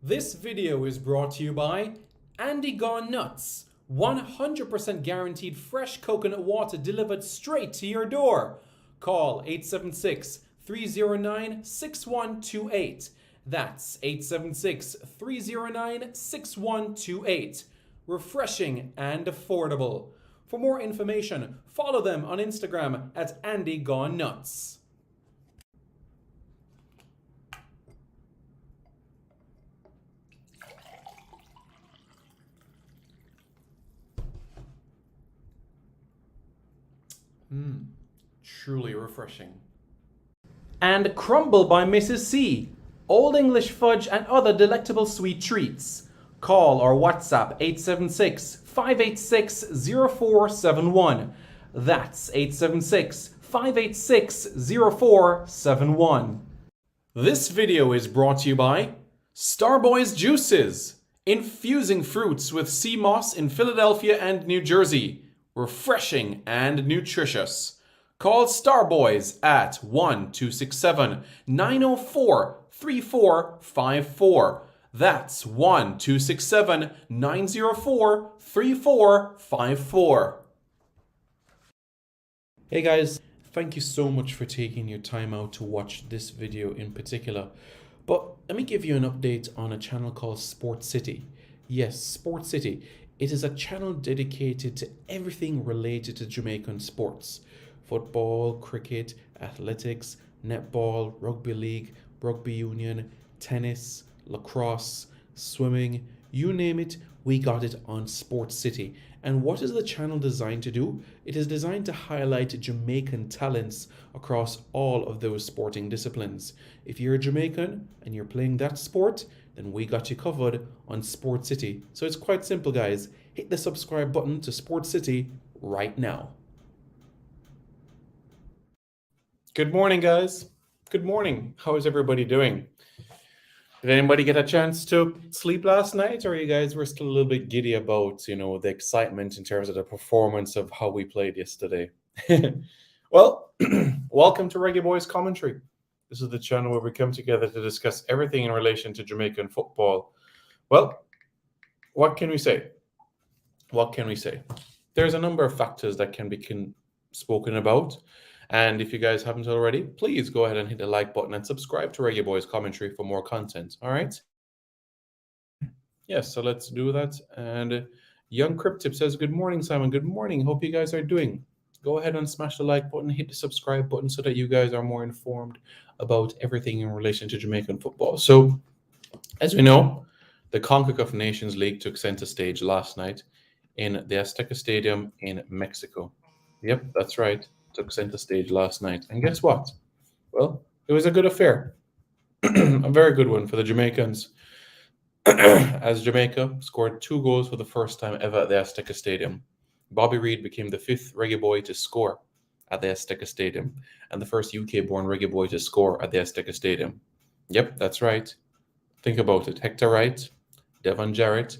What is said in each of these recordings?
This video is brought to you by Andy Gone Nuts. 100% guaranteed fresh coconut water delivered straight to your door. Call 876 309 6128. That's 876 309 6128. Refreshing and affordable. For more information, follow them on Instagram at Andy Gone Nuts. Truly refreshing. And Crumble by Mrs. C. Old English fudge and other delectable sweet treats. Call or WhatsApp 876 586 0471. That's 876 586 0471. This video is brought to you by Starboys Juices. Infusing fruits with sea moss in Philadelphia and New Jersey. Refreshing and nutritious. Call Starboys at 1-267-904-3454. That's 1-267-904-3454. Hey guys, thank you so much for taking your time out to watch this video in particular. But let me give you an update on a channel called Sport City. Yes, Sport City. It is a channel dedicated to everything related to Jamaican sports. Football, cricket, athletics, netball, rugby league, rugby union, tennis, lacrosse, swimming, you name it, we got it on Sport City. And what is the channel designed to do? It is designed to highlight Jamaican talents across all of those sporting disciplines. If you're a Jamaican and you're playing that sport, then we got you covered on Sport City. So it's quite simple, guys. Hit the subscribe button to Sport City right now. Good morning, guys. Good morning. How is everybody doing? Did anybody get a chance to sleep last night, or you guys were still a little bit giddy about, the excitement in terms of the performance of how we played yesterday? Well, welcome to Reggae Boyz Commentary. This is the channel where we come together to discuss everything in relation to Jamaican football. Well, what can we say? What can we say? There's a number of factors that can be spoken about. And if you guys haven't already, please go ahead and hit the like button and subscribe to Reggae Boyz Commentary for more content. All right? Yes, so let's do that. And Young Cryptip says, good morning, Simon. Good morning. Hope you guys are doing. Go ahead and smash the like button, hit the subscribe button so that you guys are more informed about everything in relation to Jamaican football. So, as we know, the CONCACAF Nations League took center stage last night in the Azteca Stadium in Mexico. Yep, that's right. Took center stage last night. And guess what? Well, it was a good affair. A very good one for the Jamaicans. As Jamaica scored 2 goals for the first time ever at the Azteca Stadium. Bobby Reid became the 5th reggae boy to score at the Azteca Stadium and the first UK-born reggae boy to score at the Azteca Stadium. Yep, that's right. Think about it. Hector Wright, Devon Jarrett,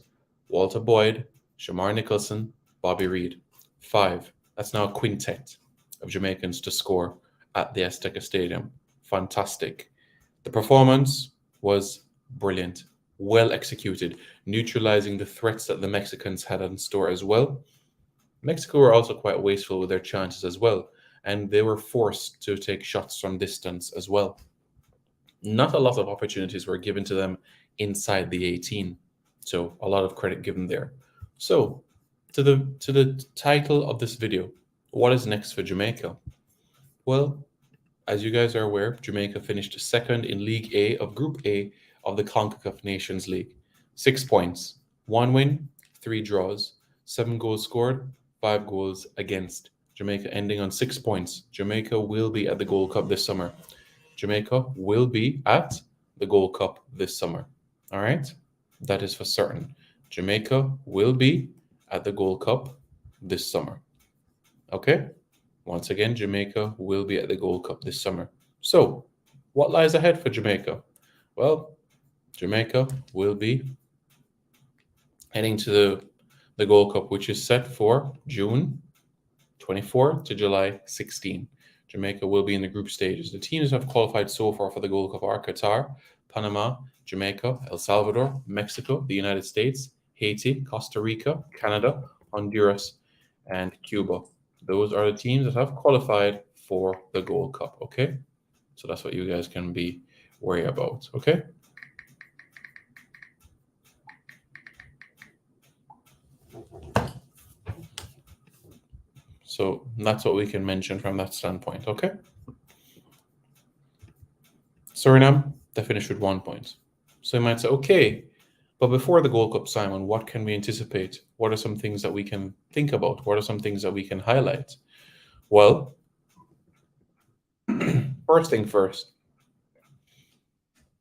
Walter Boyd, Shamar Nicholson, Bobby Reid. 5. That's now a quintet of Jamaicans to score at the Azteca Stadium. Fantastic. The performance was brilliant, well executed, neutralizing the threats that the Mexicans had in store as well. Mexico were also quite wasteful with their chances as well, and they were forced to take shots from distance as well. Not a lot of opportunities were given to them inside the 18, so a lot of credit given there. So, to the title of this video, what is next for Jamaica? Well, as you guys are aware, Jamaica finished second in League A of Group A of the CONCACAF Nations League. 6 points, 1 win, 3 draws, 7 goals scored, 5 goals against. Jamaica ending on 6 points. Jamaica will be at the Gold Cup this summer. Jamaica will be at the Gold Cup this summer. All right? That is for certain. Jamaica will be at the Gold Cup this summer. Okay? Once again, Jamaica will be at the Gold Cup this summer. So, what lies ahead for Jamaica? Well, Jamaica will be heading to the Gold Cup, which is set for June 24 to July 16. Jamaica will be in the group stages. The teams that have qualified so far for the Gold Cup are Qatar, Panama, Jamaica, El Salvador, Mexico, the United States, Haiti, Costa Rica, Canada, Honduras, and Cuba. Those are the teams that have qualified for the Gold Cup, okay? So that's what you guys can be worried about, okay? So that's what we can mention from that standpoint, okay? Suriname, they finished with 1 point. So you might say, okay, but before the Gold Cup, Simon, what can we anticipate? What are some things that we can think about? What are some things that we can highlight? Well, first thing first,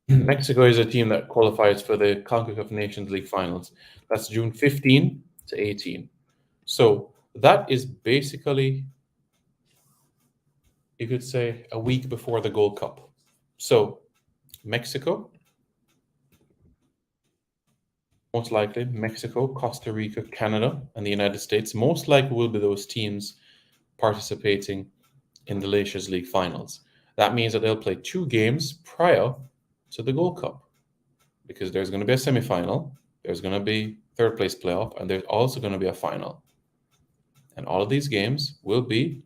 Mexico is a team that qualifies for the CONCACAF Nations League finals. That's June 15 to 18. So that is basically, you could say, a week before the Gold Cup. So Mexico, most likely Mexico, Costa Rica, Canada, and the United States most likely will be those teams participating in the Nations League finals. That means that they'll play 2 games prior to the Gold Cup, because there's going to be a semi-final, there's going to be third place playoff, and there's also going to be a final. And all of these games will be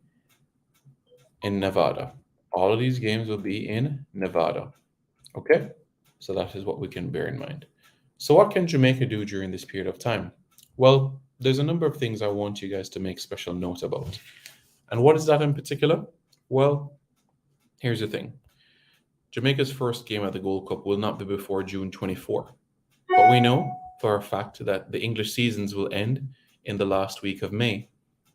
in Nevada. All of these games will be in Nevada. Okay? So that is what we can bear in mind. So what can Jamaica do during this period of time? Well, there's a number of things I want you guys to make special note about. And what is that in particular? Well, here's the thing. Jamaica's first game at the Gold Cup will not be before June 24. But we know for a fact that the English seasons will end in the last week of May.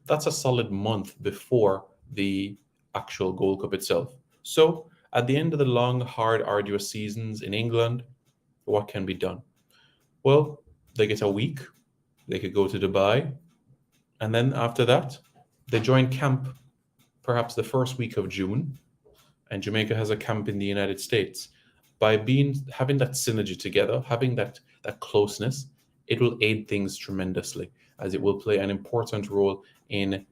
That's a solid month before the actual Gold Cup itself. So at the end of the long, hard, arduous seasons in England, what can be done? Well, they get a week. They could go to Dubai. And then after that, they join camp perhaps the first week of June. And Jamaica has a camp in the United States. By having that synergy together, having that closeness, it will aid things tremendously, as it will play an important role in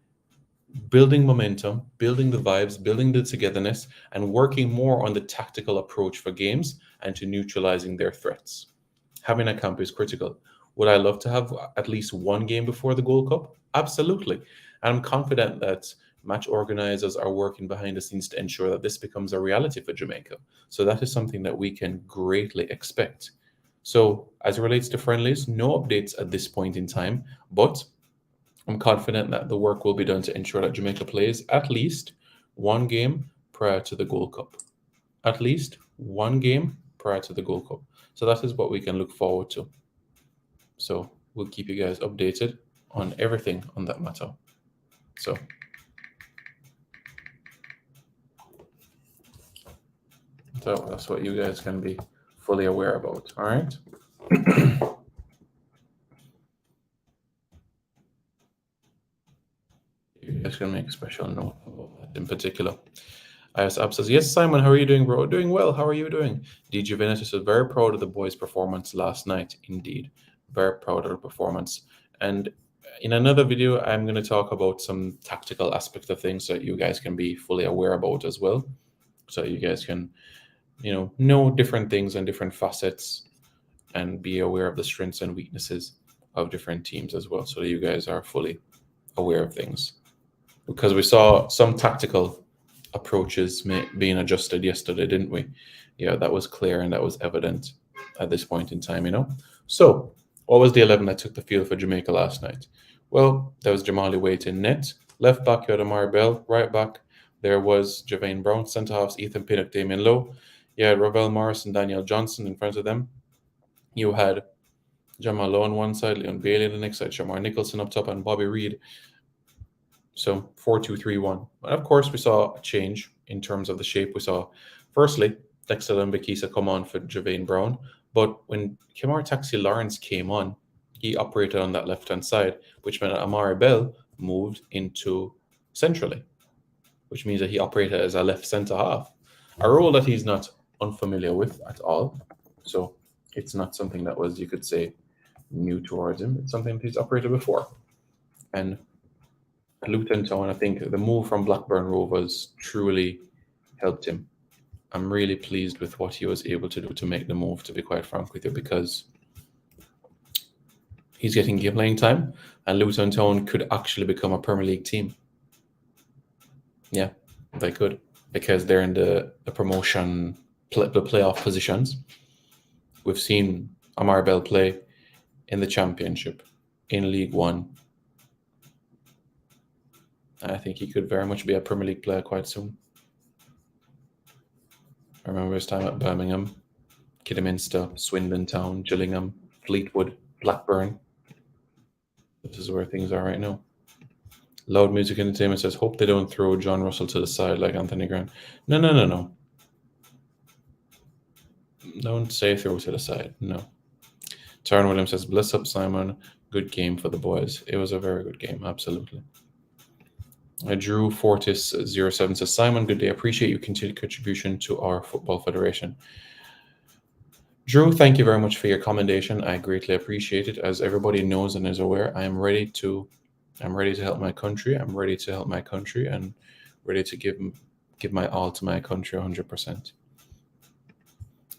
building momentum, building the vibes, building the togetherness, and working more on the tactical approach for games and to neutralizing their threats. Having a camp is critical. Would I love to have at least 1 game before the Gold Cup? Absolutely. And I'm confident that match organizers are working behind the scenes to ensure that this becomes a reality for Jamaica. So that is something that we can greatly expect. So as it relates to friendlies, no updates at this point in time, but I'm confident that the work will be done to ensure that Jamaica plays at least 1 game prior to the Gold Cup. At least 1 game prior to the Gold Cup. So that is what we can look forward to. So we'll keep you guys updated on everything on that matter. So that's what you guys can be fully aware about. All right. You guys can make a special note about that in particular. ISAP says, yes, Simon, how are you doing, bro? Doing well. How are you doing? DJ Vinicius was very proud of the boys' performance last night. Indeed. Very proud of the performance. And in another video, I'm going to talk about some tactical aspects of things so that you guys can be fully aware about as well. So you guys can, know different things and different facets and be aware of the strengths and weaknesses of different teams as well. So that you guys are fully aware of things. Because we saw some tactical approaches being adjusted yesterday, didn't we? Yeah, that was clear and that was evident at this point in time, So, what was the 11 that took the field for Jamaica last night? Well, there was Jamali Waite in net. Left back, you had Amari Bell. Right back, there was Javane Brown. Centre halves, Ethan Pinnock, Damien Lowe. You had Ravel Morris and Daniel Johnson in front of them. You had Jamal Lowe on one side, Leon Bailey on the next side, Shamar Nicholson up top, and Bobby Reid. So 4-2-3-1. And of course, we saw a change in terms of the shape. We saw, firstly, Dexter Mbekisa come on for Javane Brown. But when Kemar Taxi Lawrence came on, he operated on that left-hand side, which meant that Amari Bell moved into centrally, which means that he operated as a left centre half, a role that he's not unfamiliar with at all. So it's not something that was, you could say, new towards him. It's something that he's operated before. And Luton Town, I think the move from Blackburn Rovers truly helped him. I'm really pleased with what he was able to do to make the move, to be quite frank with you, because he's getting game playing time, and Luton Town could actually become a Premier League team. Yeah, they could, because they're in the promotion, the playoff positions. We've seen Amar Bell play in the Championship, in League One. I think he could very much be a Premier League player quite soon. I remember his time at Birmingham, Kidderminster, Swindon Town, Gillingham, Fleetwood, Blackburn. This is where things are right now. Loud Music Entertainment says, hope they don't throw John Russell to the side like Anthony Grant. No. Don't say throw to the side. No. Taron Williams says, bless up, Simon. Good game for the boys. It was a very good game, absolutely. Drew Fortis 07 says, Simon, good day. Appreciate your continued contribution to our Football Federation. Drew, thank you very much for your commendation. I greatly appreciate it. As everybody knows and is aware, I'm ready to help my country. I'm ready to help my country and ready to give my all to my country 100%.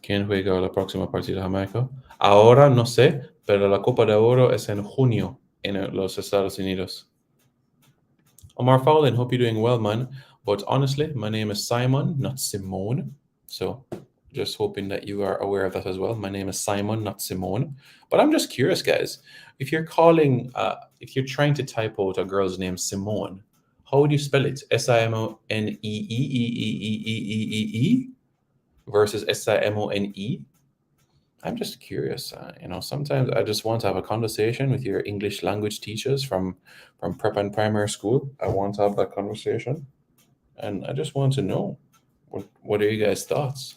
¿Quién juega la próxima partida Jamaica? Ahora no sé, pero la Copa de Oro es en junio en los Estados Unidos. Omar Fowlin, hope you're doing well, man. But honestly, my name is Simon, not Simone. So just hoping that you are aware of that as well. My name is Simon, not Simone. But I'm just curious, guys. If you're trying to type out a girl's name Simone, how would you spell it? Simonee versus Simone? I'm just curious. Sometimes I just want to have a conversation with your English language teachers from prep and primary school. I want to have that conversation, and I just want to know what are you guys' thoughts?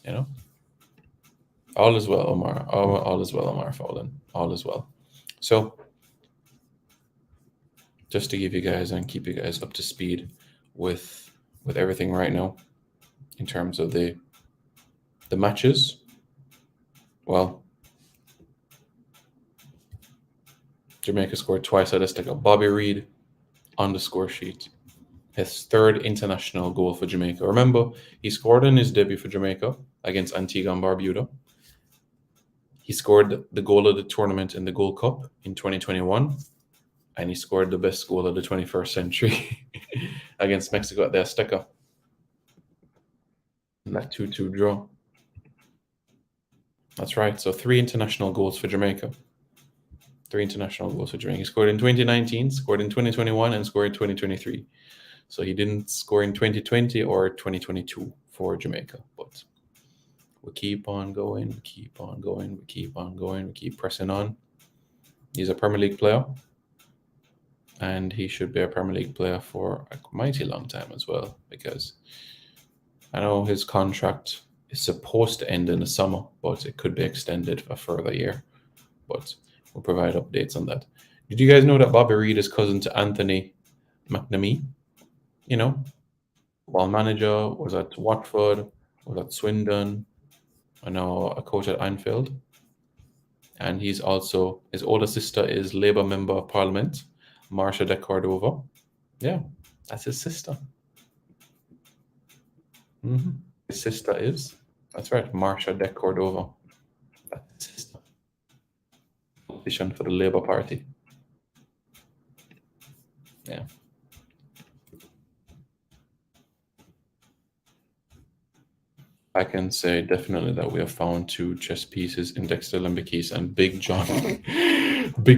All is well, Omar. All is well, Omar Fowlin. All is well. So, just to give you guys and keep you guys up to speed with everything right now, in terms of the matches. Well, Jamaica scored twice at Azteca. Bobby Reid on the score sheet. His third international goal for Jamaica. Remember, he scored in his debut for Jamaica against Antigua and Barbuda. He scored the goal of the tournament in the Gold Cup in 2021. And he scored the best goal of the 21st century against Mexico at the Azteca. And that 2-2 draw. That's right. So 3 international goals for Jamaica. 3 international goals for Jamaica. He scored in 2019, scored in 2021, and scored in 2023. So he didn't score in 2020 or 2022 for Jamaica. But we keep on going, we keep on going, we keep on going, we keep pressing on. He's a Premier League player. And he should be a Premier League player for a mighty long time as well. Because I know his contract is supposed to end in the summer, but it could be extended a further year. But we'll provide updates on that. Did you guys know that Bobby Reid is cousin to Anthony McNamee? Ball manager, was at Watford, was at Swindon, and now a coach at Anfield. And he's also, his older sister is Labour Member of Parliament, Marsha de Cordova. Yeah, that's his sister. His sister is, that's right, Marsha de Cordova. That's his sister. Politician for the Labour Party. Yeah. I can say definitely that we have found 2 chess pieces in Dexter Lembikis and Big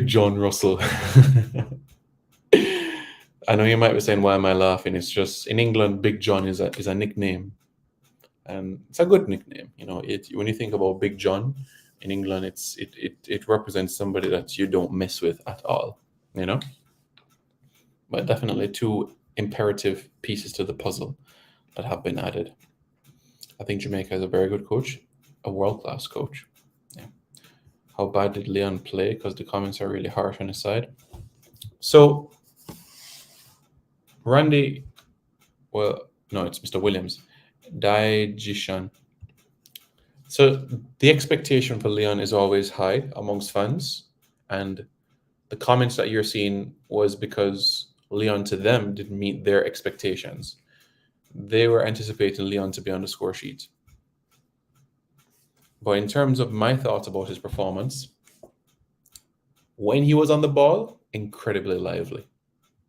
John Russell. I know you might be saying, why am I laughing? It's just, in England, Big John is a nickname. And it's a good nickname. When you think about Big John in England, it represents somebody that you don't mess with at all, But definitely 2 imperative pieces to the puzzle that have been added. I think Jamaica is a very good coach, a world-class coach. Yeah. How bad did Leon play? Because the comments are really harsh on his side. So, Randy, well, no, it's Mr. Williams. Digestion. So the expectation for Leon is always high amongst fans, and the comments that you're seeing was because Leon to them didn't meet their expectations. They were anticipating Leon to be on the score sheet. But in terms of my thoughts about his performance, when he was on the ball, incredibly lively.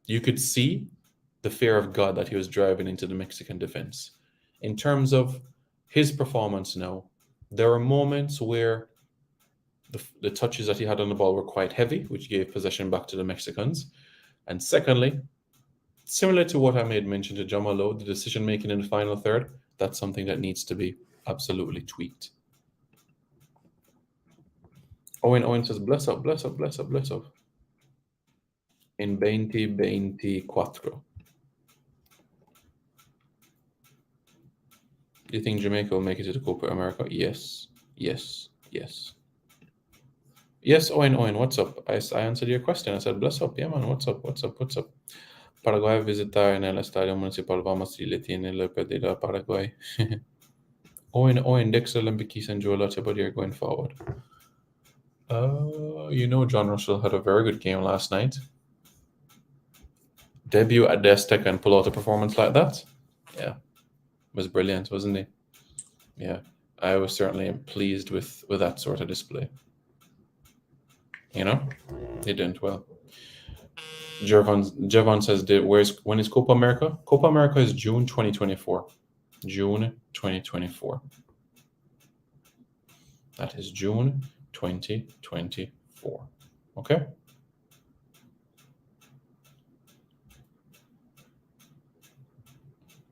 You could see the fear of God that he was driving into the Mexican defense. In terms of his performance now, there were moments where the touches that he had on the ball were quite heavy, which gave possession back to the Mexicans. And secondly, similar to what I made mention to Jamalo, the decision making in the final third, that's something that needs to be absolutely tweaked. Owen says, bless up. In 2024. Do you think Jamaica will make it to the Copa America? Yes. Yes, Owen, what's up? I answered your question. I said, bless up. Yeah, man, what's up? Paraguay visitar en el Estadio Municipal. Vamos y le tiene la perdida a Paraguay. Owen, Dexter Olympic and Joe Lotte, but you're going forward. John Russell had a very good game last night. Debut at the Azteca and pull out a performance like that? Yeah. Was brilliant, wasn't he? Yeah. I was certainly pleased with that sort of display. He didn't well. Javon says, when is Copa America? Copa America is June 2024. June 2024. That is June 2024. Okay?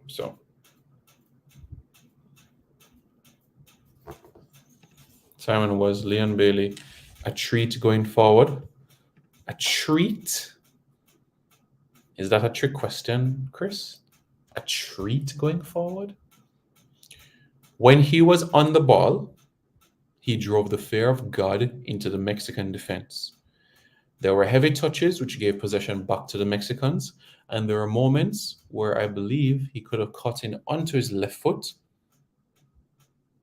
So, Simon, was Leon Bailey a treat going forward? A treat? Is that a trick question, Chris? A treat going forward? When he was on the ball, he drove the fear of God into the Mexican defense. There were heavy touches, which gave possession back to the Mexicans, and there were moments where I believe he could have cut in onto his left foot,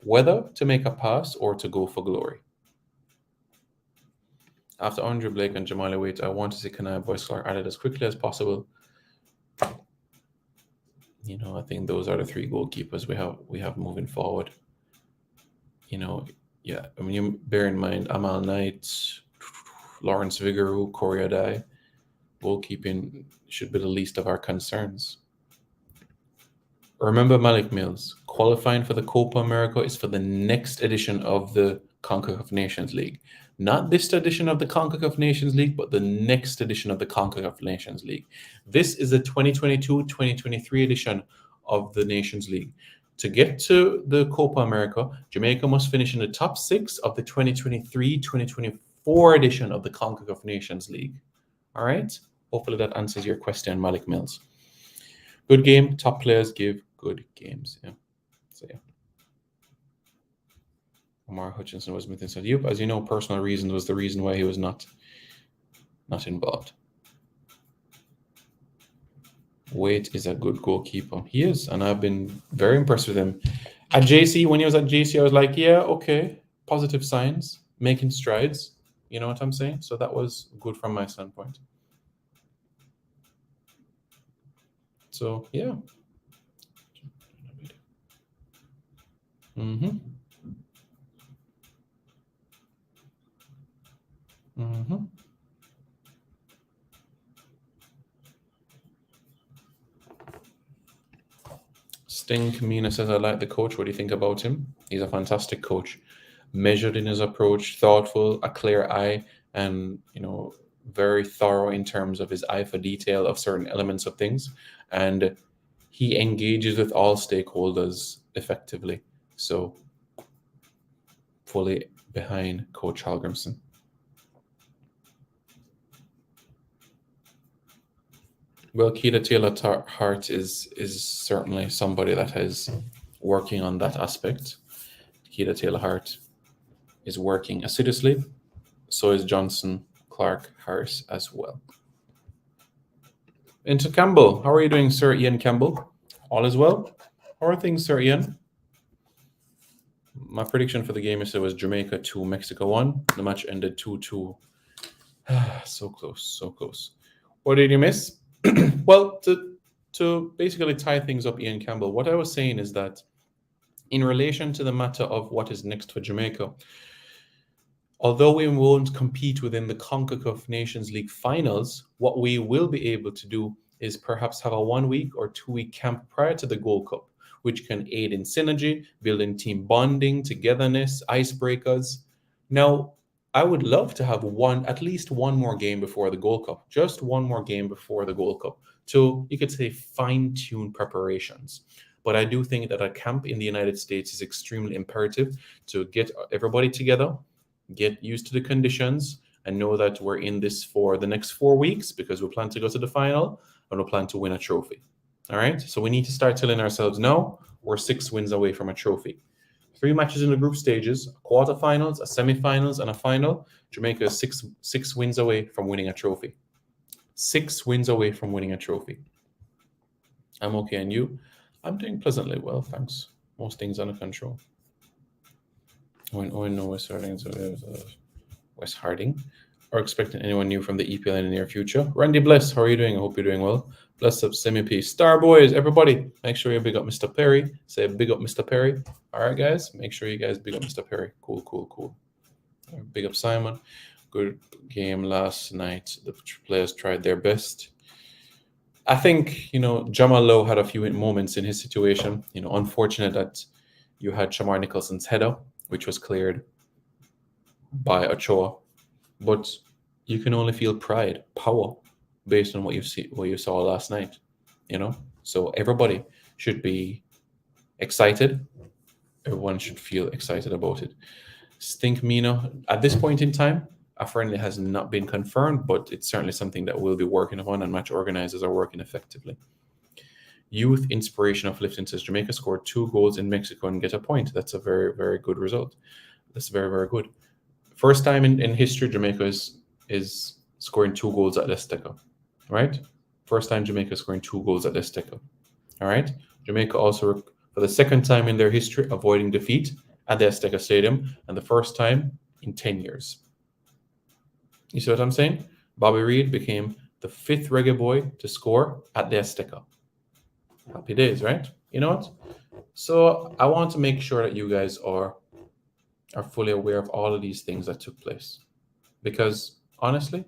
whether to make a pass or to go for glory. After Andre Blake and Jamali Waite, I want to see Kanai Boyce Clark added as quickly as possible. I think those are the three goalkeepers we have moving forward. Yeah. I mean, you bear in mind Amal Knight, Lawrence Vigouroux, Corey Adai. Goalkeeping should be the least of our concerns. Remember, Malik Mills, qualifying for the Copa America is for the next edition of the CONCACAF Nations League. Not this edition of the CONCACAF Nations League, but the next edition of the CONCACAF Nations League. This is the 2022-2023 edition of the Nations League. To get to the Copa America, Jamaica must finish in the top 6 of the 2023-2024 edition of the CONCACAF Nations League. All right? Hopefully that answers your question, Malik Mills. Good game. Top players give good games. Yeah. So, yeah. Omar Hutchinson was missing. So, yep, as you know, personal reasons was the reason why he was not involved. Waite is a good goalkeeper. He is, and I've been very impressed with him. At JC, when he was at JC, I was like, yeah, okay, positive signs, making strides. You know what I'm saying? So that was good from my standpoint. So, yeah. Sting Kamina says, I like the coach. What do you think about him? He's a fantastic coach. Measured in his approach, thoughtful, a clear eye, and, very thorough in terms of his eye for detail of certain elements of things. And he engages with all stakeholders effectively. So, fully behind Coach Hallgrimson. Well, Keita Taylor-Hart is certainly somebody that is working on that aspect. Keita Taylor-Hart is working assiduously. So is Johnson Clark Harris as well. Into Campbell. How are you doing, Sir Ian Campbell? All is well? How are things, Sir Ian? My prediction for the game yesterday was Jamaica 2, Mexico 1. The match ended 2-2. So close, so close. What did you miss? Well, to basically tie things up, Ian Campbell, what I was saying is that in relation to the matter of what is next for Jamaica, although we won't compete within the CONCACAF Nations League finals, what we will be able to do is perhaps have a 1 week or 2 week camp prior to the Gold Cup, which can aid in synergy, building team bonding, togetherness, icebreakers. Now, I would love to have at least one more game before the Gold Cup, just one more game before the Gold Cup. So you could say fine-tune preparations. But I do think that a camp in the United States is extremely imperative to get everybody together, get used to the conditions, and know that we're in this for the next 4 weeks because we plan to go to the final and we plan to win a trophy. All right. So we need to start telling ourselves, no, we're 6 wins away from a trophy. 3 matches in the group stages, quarterfinals, a semifinals, and a final. Jamaica is six wins away from winning a trophy. 6 wins away from winning a trophy. I'm okay, and you? I'm doing pleasantly well, thanks. Most things under control. Oh, no, West Harding. Are expecting anyone new from the EPL in the near future? Randy Bless, how are you doing? I hope you're doing well. Bless up, Semi P. Star Boys, everybody, make sure you big up Mr. Perry. Say big up Mr. Perry. All right, guys, make sure you guys big up Mr. Perry. Cool. Big up Simon. Good game last night. The players tried their best. I think, Jamal Lowe had a few moments in his situation. Unfortunate that you had Shamar Nicholson's header, which was cleared by Ochoa. But you can only feel pride, power, based on what you saw last night. So everybody should be excited. Everyone should feel excited about it. Stink Mina, at this point in time, a friendly has not been confirmed, but it's certainly something that we'll be working on, and match organizers are working effectively. Youth Inspiration Uplifting says Jamaica scored 2 goals in Mexico and get a point. That's a very, very good result. That's very, very good. First time in history, Jamaica is scoring 2 goals at Azteca, right? First time Jamaica scoring 2 goals at Azteca, all right? Jamaica also, for the second time in their history, avoiding defeat at the Azteca Stadium, and the first time in 10 years. You see what I'm saying? Bobby Reid became the 5th reggae boy to score at the Azteca. Happy days, right? You know what? So I want to make sure that you guys are fully aware of all of these things that took place. Because honestly,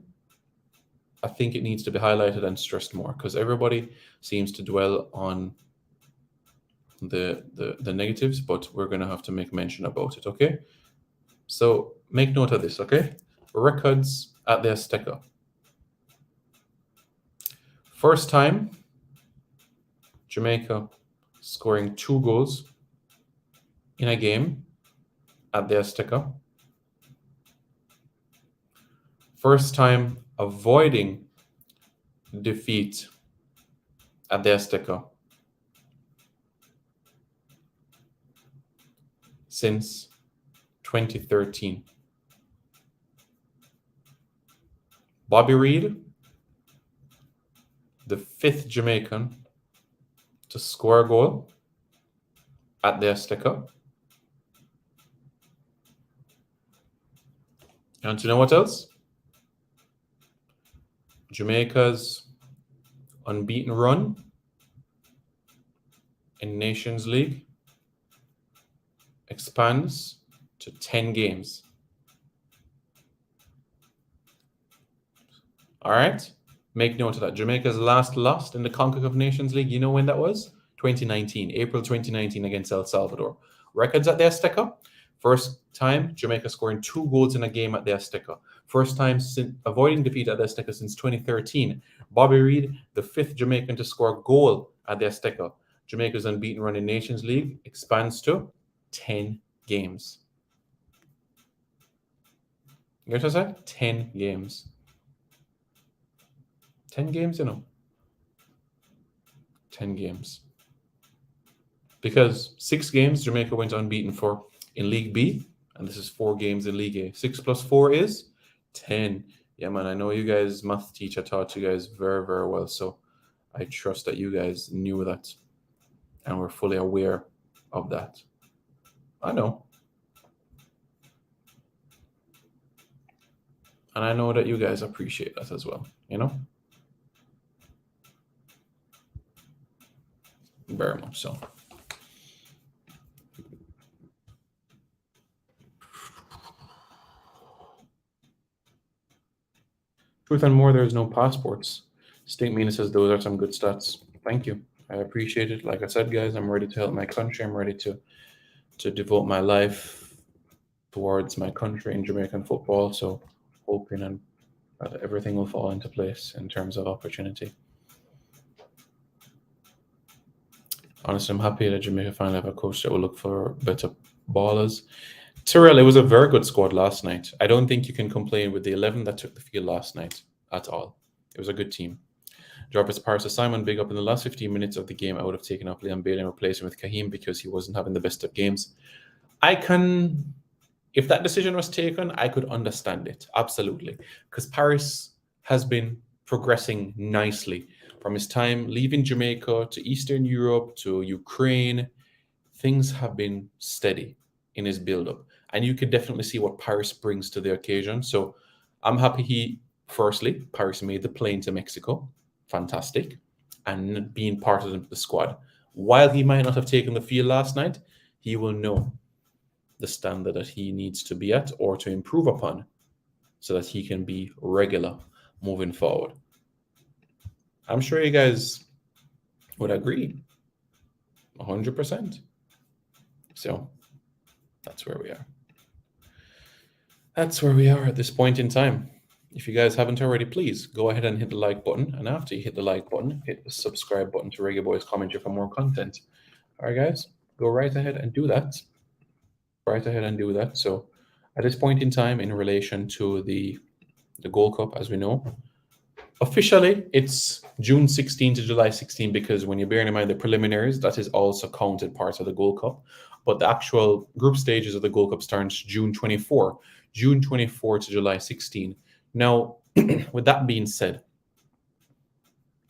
I think it needs to be highlighted and stressed more, because everybody seems to dwell on the negatives, but we're going to have to make mention about it, okay? So make note of this, okay? Records at the Azteca. First time, Jamaica scoring 2 goals in a game at the Azteca. First time avoiding defeat at the Azteca since 2013. Bobby Reid, the 5th Jamaican to score a goal at the Azteca. And you know what else? Jamaica's unbeaten run in Nations League expands to 10 games. All right? Make note of that. Jamaica's last loss in the CONCACAF Nations League, you know when that was? 2019, April 2019 against El Salvador. Records at the Azteca. First time Jamaica scoring 2 goals in a game at the Azteca. First time avoiding defeat at the Azteca since 2013. Bobby Reid, the 5th Jamaican to score a goal at the Azteca. Jamaica's unbeaten run in Nations League expands to 10 games. You know what I said? 10 games. 10 games, 10 games. Because 6 games Jamaica went unbeaten for in League B, and this is 4 games in League A. 6 plus 4 is 10. Yeah, man, I know you guys, math teacher taught you guys very, very well, so I trust that you guys knew that and were fully aware of that. I know. And I know that you guys appreciate that as well, Very much so. Truth and more, there's no passports. State Mina says those are some good stats. Thank you. I appreciate it. Like I said, guys, I'm ready to help my country. I'm ready to devote my life towards my country in Jamaican football. So hoping and that everything will fall into place in terms of opportunity. Honestly, I'm happy that Jamaica finally have a coach that will look for better ballers. Tyrell, it was a very good squad last night. I don't think you can complain with the 11 that took the field last night at all. It was a good team. Jarvis Paris to Simon, big up in the last 15 minutes of the game. I would have taken off Leon Bailey and replaced him with Kahim because he wasn't having the best of games. If that decision was taken, I could understand it. Absolutely. Because Paris has been progressing nicely from his time leaving Jamaica to Eastern Europe to Ukraine. Things have been steady in his build-up. And you could definitely see what Paris brings to the occasion. So I'm happy Paris made the plane to Mexico. Fantastic. And being part of the squad. While he might not have taken the field last night, he will know the standard that he needs to be at or to improve upon so that he can be regular moving forward. I'm sure you guys would agree 100%. So that's where we are. That's where we are at this point in time. If you guys haven't already, please go ahead and hit the like button. And after you hit the like button, hit the subscribe button to Reggae Boyz Commentary for more content. All right, guys, go right ahead and do that. So at this point in time, in relation to the Gold Cup, as we know, officially it's June 16 to July 16 because when you're bearing in mind the preliminaries, that is also counted part of the Gold Cup. But the actual group stages of the Gold Cup starts June 24 to July 16. Now, with that being said,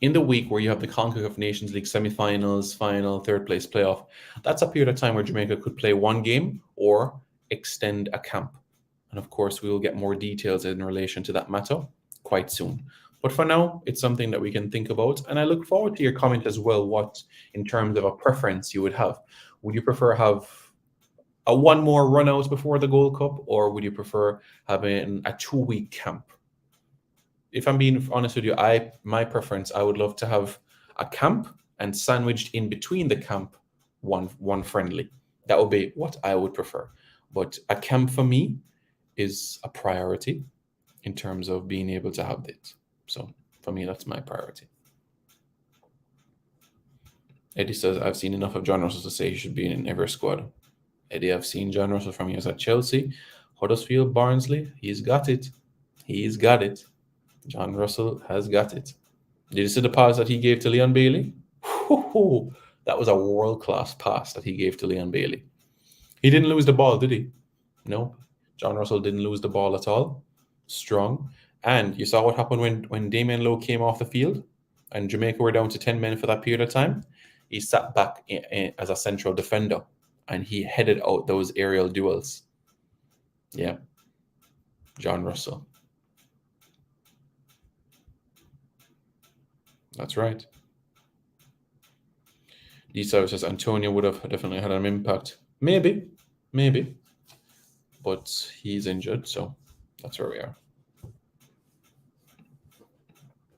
in the week where you have the CONCACAF Nations League semifinals, final, third place playoff, that's a period of time where Jamaica could play one game or extend a camp. And of course, we will get more details in relation to that matter quite soon. But for now, it's something that we can think about. And I look forward to your comment as well, what in terms of a preference you would have. Would you prefer have a one more run out before the Gold Cup, or would you prefer having a 2-week camp? If I'm being honest with you, my preference, I would love to have a camp and sandwiched in between the camp, one friendly. That would be what I would prefer. But a camp for me is a priority in terms of being able to have it. So for me, that's my priority. Eddie says, I've seen enough of John Russell to say he should be in every squad. Eddie, I've seen John Russell from years at Chelsea, Huddersfield, Barnsley. He's got it. John Russell has got it. Did you see the pass that he gave to Leon Bailey? That was a world-class pass that he gave to Leon Bailey. He didn't lose the ball, did he? No. John Russell didn't lose the ball at all. Strong. And you saw what happened when Damian Lowe came off the field and Jamaica were down to 10 men for that period of time. He sat back as a central defender and he headed out those aerial duels. Yeah. John Russell. That's right. Lisa says Antonio would have definitely had an impact. Maybe. But he's injured, so that's where we are.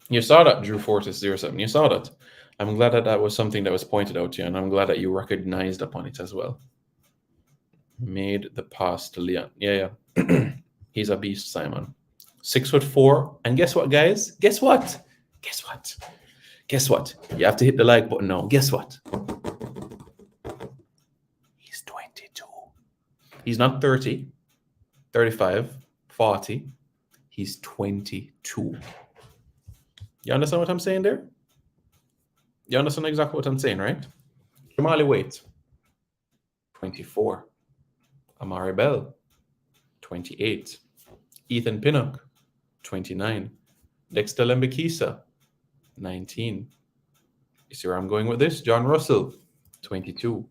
You saw that, Drew Fortis 07. You saw that. I'm glad that was something that was pointed out to you, and I'm glad that you recognized upon it as well. Made the pass to Leon. Yeah. He's a beast, Simon. 6'4". And guess what, guys? Guess what? You have to hit the like button now. Guess what? He's 22. He's not 30, 35, 40. He's 22. You understand what I'm saying there? You understand exactly what I'm saying, right? Jamali Waite, 24. Amari Bell, 28. Ethan Pinnock, 29. Dexter Lembekisa, 19. You see where I'm going with this? John Russell, 22.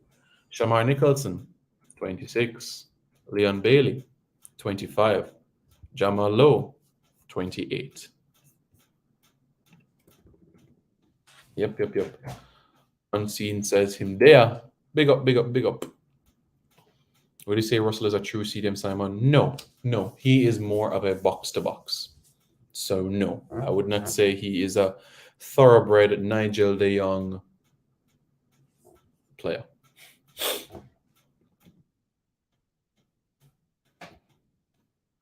Shamar Nicholson, 26. Leon Bailey, 25. Jamal Lowe, 28. Yep. Unseen says him there. Big up, big up, big up. Would you say Russell is a true CDM, Simon? No, no. He is more of a box to box. So no, I would not say he is a thoroughbred Nigel de Jong player.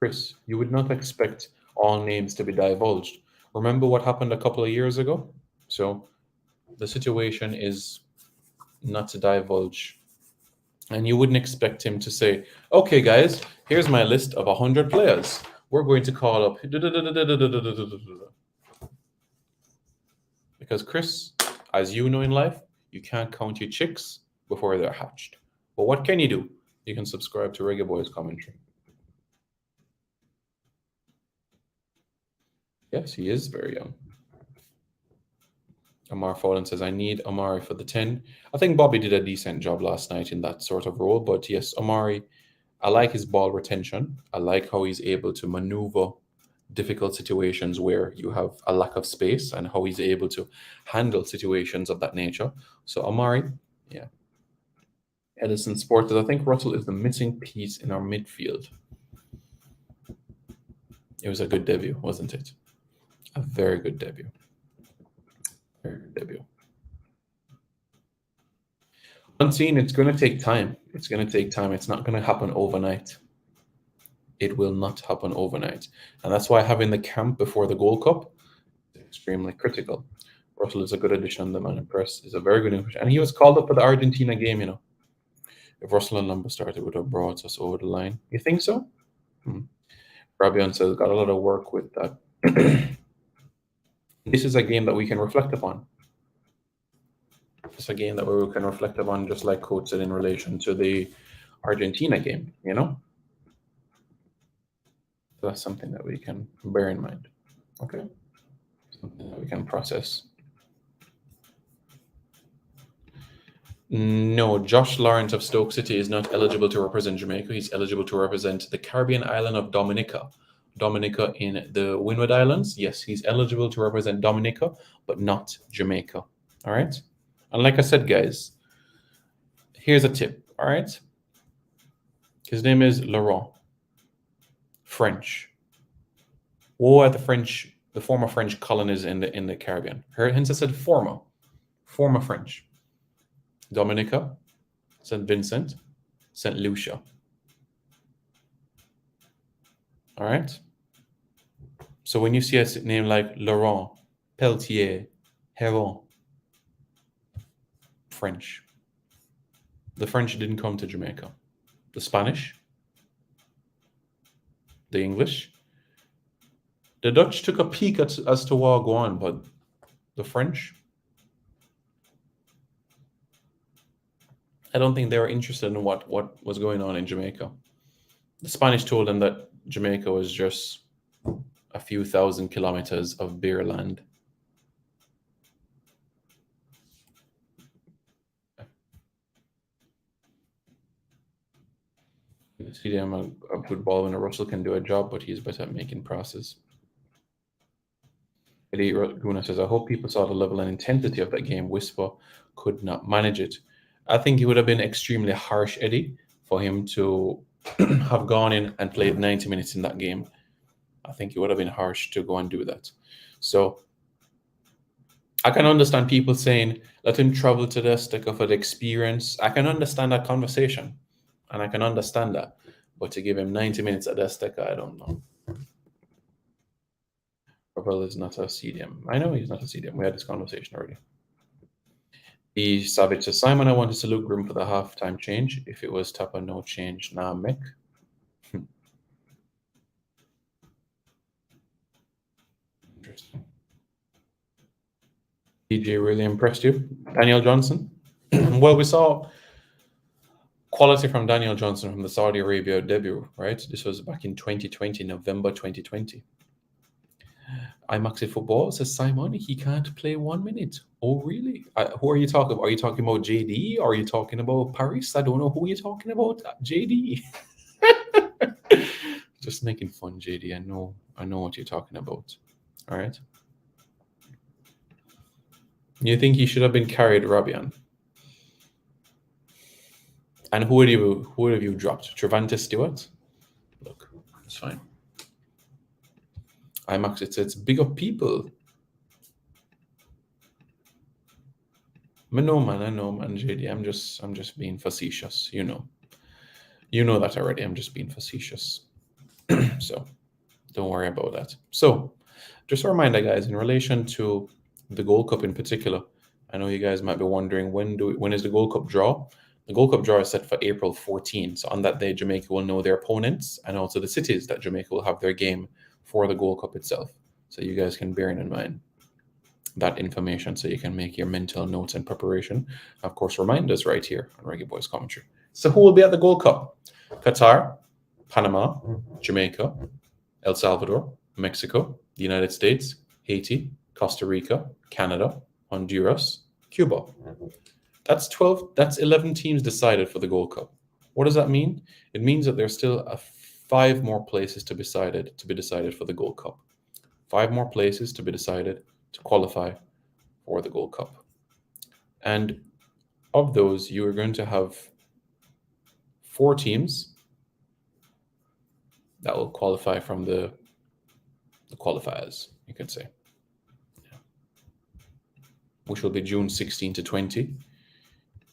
Chris, you would not expect all names to be divulged. Remember what happened a couple of years ago? So the situation is not to divulge. And you wouldn't expect him to say, okay, guys, here's my list of 100 players. We're going to call up. Because, Chris, as you know in life, you can't count your chicks before they're hatched. But what can you do? You can subscribe to Reggae Boyz commentary. Yes, he is very young. Amar Follen says, I need Amari for the 10. I think Bobby did a decent job last night in that sort of role. But yes, Amari, I like his ball retention. I like how he's able to maneuver difficult situations where you have a lack of space and how he's able to handle situations of that nature. So Amari, yeah. Edison Sports, I think Russell is the missing piece in our midfield. It was a good debut, wasn't it? A very good debut. Very good debut. Unseen, it's going to take time. It's going to take time. It's not going to happen overnight. It will not happen overnight. And that's why having the camp before the Gold Cup is extremely critical. Russell is a good addition on the Man and Press. Is a very good addition. And he was called up for the Argentina game, you know. If Russell and Lumber started, would have brought us over the line. You think so? Rabian says, got a lot of work with that. This is a game that we can reflect upon. It's a game that we can reflect upon, just like Coach said in relation to the Argentina game, you know? So that's something that we can bear in mind. Okay? Something that we can process. No, Josh Lawrence of Stoke City is not eligible to represent Jamaica. He's eligible to represent the Caribbean island of Dominica. Dominica in the Windward Islands. Yes, he's eligible to represent Dominica, but not Jamaica. All right? And like I said, guys, here's a tip. All right? His name is Laurent. French. What are the former French colonies in the Caribbean? Hence I said former French. Dominica, St. Vincent, St. Lucia. All right? So when you see a name like Laurent, Pelletier, Heron, French. The French didn't come to Jamaica. The Spanish, the English, the Dutch took a peek as to what go on, but the French, I don't think they were interested in what was going on in Jamaica. The Spanish told them that Jamaica was just a few thousand kilometers of bare land. See them a good ball when Russell can do a job, but he's better at making passes. Eddie Guna says, I hope people saw the level and intensity of that game. Whisper could not manage it. I think it would have been extremely harsh, Eddie, for him to have gone in and played 90 minutes in that game. I think it would have been harsh to go and do that. So I can understand people saying, let him travel to the Azteca for the experience. I can understand that conversation, and I can understand that. But to give him 90 minutes at the Azteca, I don't know. Ravel is not a CDM. I know he's not a CDM. We had this conversation already. The Savage says, Simon, I want to salute Grim for the halftime change. If it was Tapa, no change. Nah, Mick. Interesting. DJ really impressed you. Daniel Johnson? Well, we saw quality from Daniel Johnson from the Saudi Arabia debut, right? This was back in 2020, November 2020. IMAX Football says, Simon, he can't play 1 minute. Oh, really? Who are you talking about? Are you talking about JD? Or are you talking about Paris? I don't know who you're talking about. JD. Just making fun, JD. I know what you're talking about. All right. You think he should have been carried, Rabian? And who have you dropped? Trevante Stewart? Look, it's fine. It's big up people. I know, man, JD. I'm just being facetious, you know. You know that already. I'm just being facetious. So don't worry about that. So just a reminder, guys, in relation to the Gold Cup in particular, I know you guys might be wondering when is the Gold Cup draw? The Gold Cup draw is set for April 14. So on that day, Jamaica will know their opponents and also the cities that Jamaica will have their game for the Gold Cup itself. So you guys can bear in mind that information so you can make your mental notes and preparation. Of course, reminders right here on Reggae Boyz commentary. So who will be at the Gold Cup? Qatar, Panama, Jamaica, El Salvador, Mexico, the United States, Haiti, Costa Rica, Canada, Honduras, Cuba. That's 12. That's 11 teams decided for the Gold Cup. What does that mean? It means that there's still 5 more places to be decided for the Gold Cup. 5 more places to be decided to qualify for the Gold Cup. And of those, you are going to have 4 teams that will qualify from the qualifiers, you could say, which will be June 16 to 20.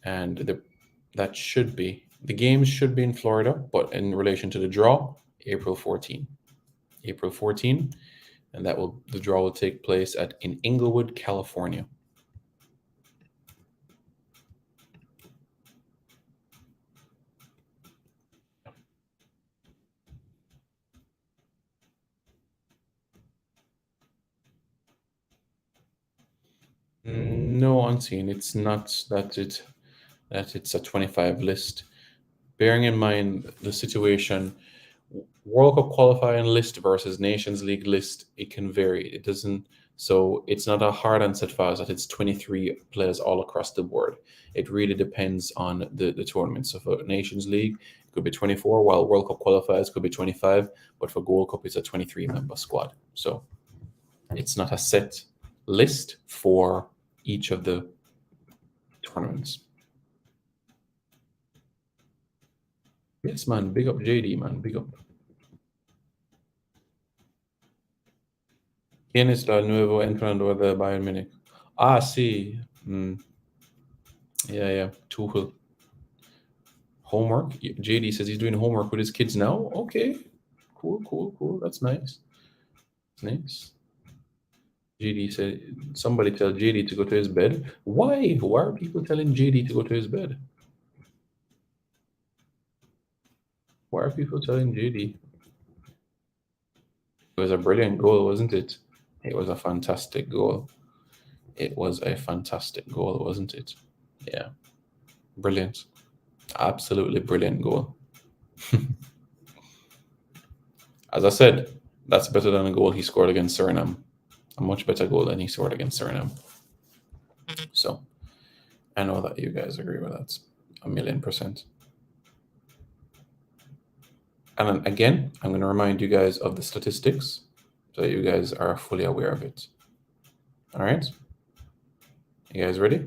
And the games should be in Florida, but in relation to the draw, April 14. April 14, and the draw will take place in Inglewood, California. No, unseen. It's not that it's a 25 list. Bearing in mind the situation, World Cup qualifying list versus Nations League list, it can vary. It doesn't. So it's not a hard and set fast that it's 23 players all across the board. It really depends on the tournament. So for Nations League, it could be 24, while World Cup qualifiers could be 25. But for Gold Cup, it's a 23-member squad. So it's not a set list for each of the tournaments. Yes, man. Big up JD, man. Big up. ¿Quién es el nuevo entrenador de Bayern Munich? Ah, sí. Yeah. Tuchel. Homework. JD says he's doing homework with his kids now. Okay. Cool. That's nice. Nice. JD said, somebody tell JD to go to his bed. Why? Why are people telling JD to go to his bed? Why are people telling JD? It was a brilliant goal, wasn't it? It was a fantastic goal. It was a fantastic goal, wasn't it? Yeah. Brilliant. Absolutely brilliant goal. As I said, that's better than a goal he scored against Suriname. A much better goal than he scored against Suriname. So I know that you guys agree with that 1,000,000%. And then again, I'm going to remind you guys of the statistics so you guys are fully aware of it. All right? You guys ready?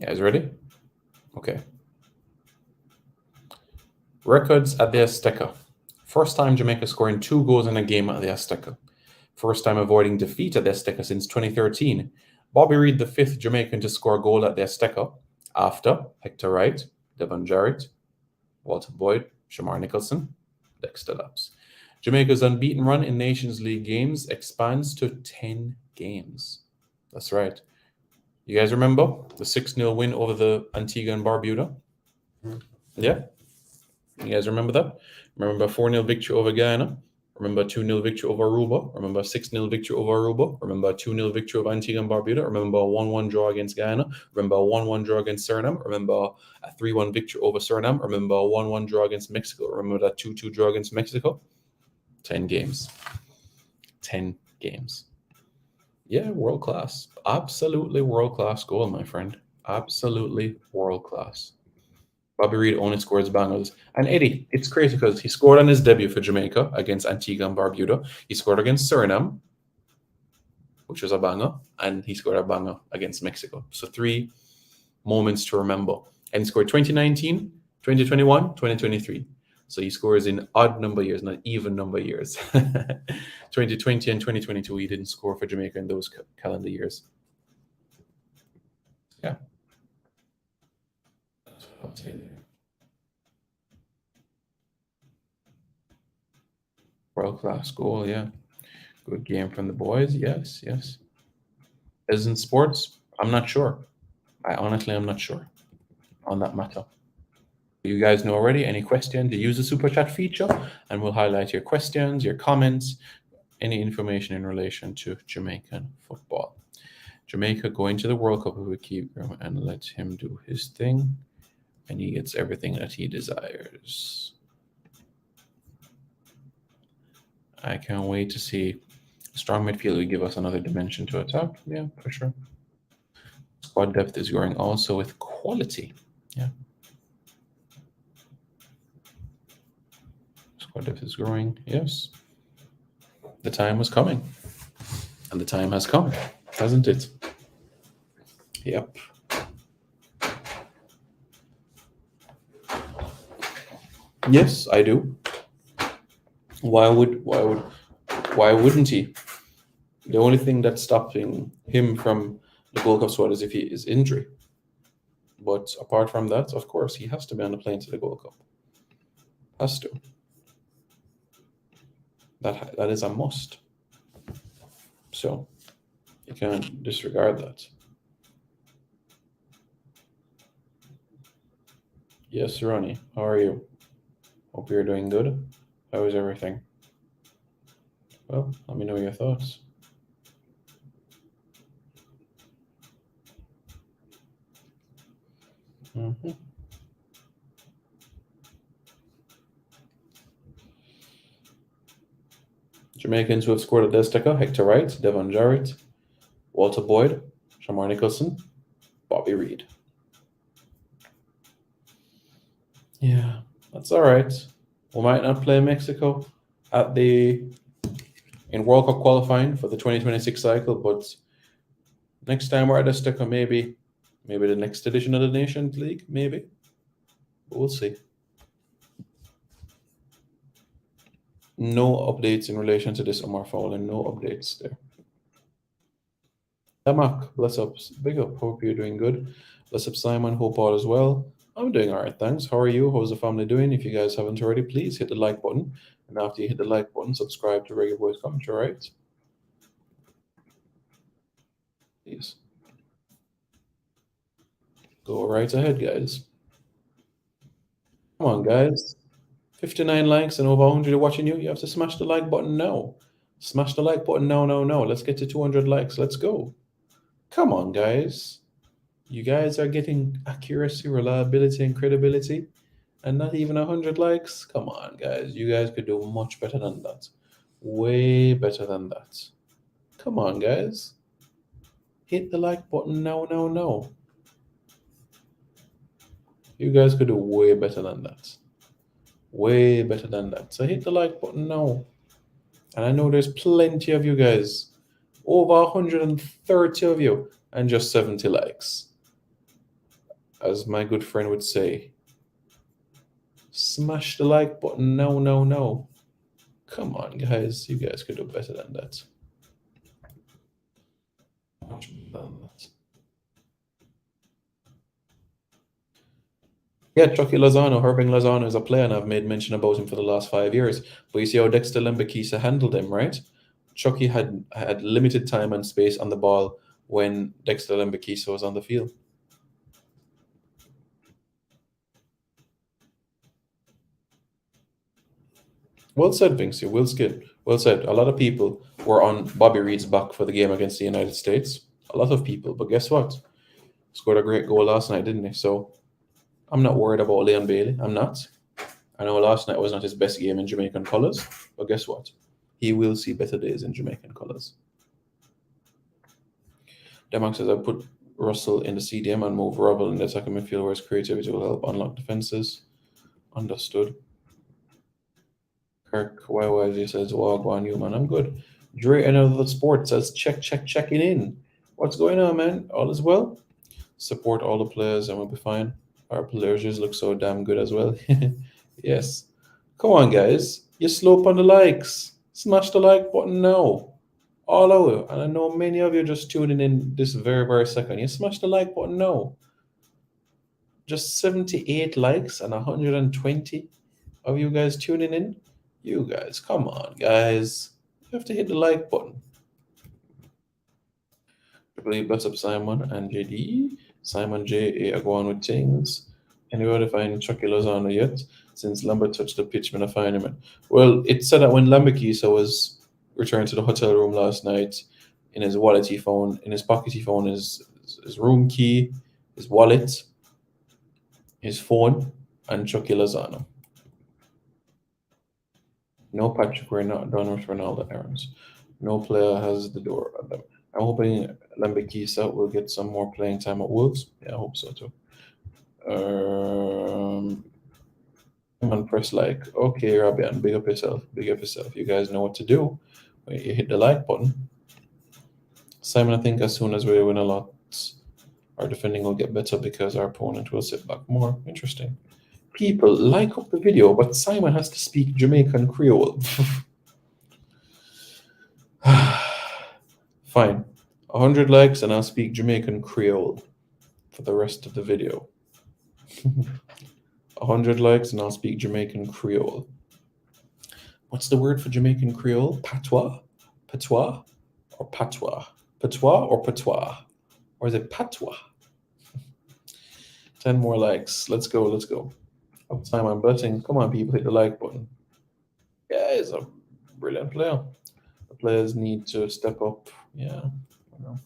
You guys ready? Okay. Records at the Azteca. First time Jamaica scoring 2 goals in a game at the Azteca. First time avoiding defeat at the Azteca since 2013. Bobby Reid, the 5th Jamaican to score a goal at the Azteca after Hector Wright, Devon Jarrett, Walter Boyd, Shamar Nicholson, Dexter Lapps. Jamaica's unbeaten run in Nations League games expands to 10 games. That's right. You guys remember the 6-0 win over the Antigua and Barbuda? Yeah? You guys remember that? Remember 4-0 victory over Guyana? Remember 2-0 victory over Aruba? Remember 6-0 victory over Aruba? Remember 2-0 victory over Antigua and Barbuda? Remember a 1-1 draw against Guyana? Remember a 1-1 draw against Suriname? Remember a 3-1 victory over Suriname? Remember a 1-1 draw against Mexico? Remember that 2-2 draw against Mexico? 10 games. 10 games. Yeah, world class. Absolutely world class goal, my friend. Absolutely world class. Bobby Reid only scores bangers. And Eddie, it's crazy because he scored on his debut for Jamaica against Antigua and Barbuda. He scored against Suriname. which was a banger, and he scored a banger against Mexico. So 3 moments to remember. And he scored 2019, 2021, 2023. So he scores in odd number years, not even number years. 2020 and 2022, he didn't score for Jamaica in those calendar years. Yeah. World-class goal, yeah. Good game from the boys, yes, yes. As in sports, I'm not sure. I honestly am not sure on that matter. You guys know already. Any questions? You use the super chat feature, and we'll highlight your questions, your comments, any information in relation to Jamaican football. Jamaica going to the World Cup if we keep him and let him do his thing, and he gets everything that he desires. I can't wait to see. Strong midfield will give us another dimension to attack. Yeah, for sure. Squad depth is growing also with quality. Yeah. Squad depth is growing. Yes. The time was coming. And the time has come, hasn't it? Yep. Yes, I do. Why wouldn't he? The only thing that's stopping him from the Gold Cup squad is if he is injury. But apart from that, of course, he has to be on the plane to the Gold Cup. Has to. That is a must. So you can't disregard that. Yes, Ronnie, how are you? Hope you're doing good. How is everything? Well, let me know your thoughts. Mm-hmm. Jamaicans who have scored at Azteca: Hector Wright, Devon Jarrett, Walter Boyd, Shamar Nicholson, Bobby Reid. Yeah, that's all right. We might not play Mexico in World Cup qualifying for the 2026 cycle, but next time we're at Azteca, maybe the next edition of the Nations League, maybe. But we'll see. No updates in relation to this Omar Fowler. No updates there. Tamak, bless up. Big up. Hope you're doing good. Bless up, Simon. Hope all is well. I'm doing all right, thanks. How are you? How's the family doing? If you guys haven't already, please hit the like button. And after you hit the like button, subscribe to Reggae Boyz Commentary, right? Please. Go right ahead, guys. Come on, guys. 59 likes and over 100 are watching you. You have to smash the like button now. Smash the like button now, now, now. Let's get to 200 likes. Let's go. Come on, guys. You guys are getting accuracy, reliability, and credibility, and not even 100 likes. Come on, guys. You guys could do much better than that. Way better than that. Come on, guys. Hit the like button now, now, now. You guys could do way better than that. Way better than that. So hit the like button now. And I know there's plenty of you guys. Over 130 of you and just 70 likes. As my good friend would say, smash the like button now, now, now. Come on, guys. You guys could do better than that. Much better than that. Yeah, Chucky Lozano, Irving Lozano is a player, and I've made mention about him for the last 5 years. But you see how Dexter Lembekisa handled him, right? Chucky had limited time and space on the ball when Dexter Lembekisa was on the field. Well said, Vinci. Well said. A lot of people were on Bobby Reid's back for the game against the United States. A lot of people. But guess what? Scored a great goal last night, didn't he? So I'm not worried about Leon Bailey. I'm not. I know last night was not his best game in Jamaican colours. But guess what? He will see better days in Jamaican colours. Demark says, I put Russell in the CDM and move Rubble in the attacking midfield where his creativity will help unlock defences. Understood. Kirk YYZ says, Wagwan, you man, I'm good. Dre Another Sport says, checking in. What's going on, man? All is well? Support all the players and we'll be fine. Our players just look so damn good as well. Yes. Come on, guys. You slow up on the likes. Smash the like button now. All over. And I know many of you just tuning in this very second. You smash the like button now. Just 78 likes and 120 of you guys tuning in. You guys, come on, guys. You have to hit the like button. Really bless up Simon and JD. Simon J are going with things. Anybody find Chucky Lozano yet? Since Lambert touched the pitch, man, I find him. Well, it said that when Lambakisa was returned to the hotel room last night, in his wallet he found, in his pocket he found his room key, his wallet, his phone, and Chucky Lozano. No Patrick, we're not done with Ronaldo errands. No player has the door at them. I'm hoping Lambakisa will get some more playing time at Wolves. Yeah, I hope so too. Come on, press like. Okay, Rabian, big up yourself. Big up yourself. You guys know what to do when you hit the like button. Simon, I think as soon as we win a lot, our defending will get better because our opponent will sit back more. Interesting. People, like up the video, but Simon has to speak Jamaican Creole. Fine. 100 likes and I'll speak Jamaican Creole for the rest of the video. 100 likes and I'll speak Jamaican Creole. What's the word for Jamaican Creole? Patois? Patois? Or patois? Patois or patois? Or is it patois? 10 more likes. Let's go, let's go. Uptime I'm betting. Come on, people, hit the like button. Yeah, he's a brilliant player. The players need to step up. Yeah, you know.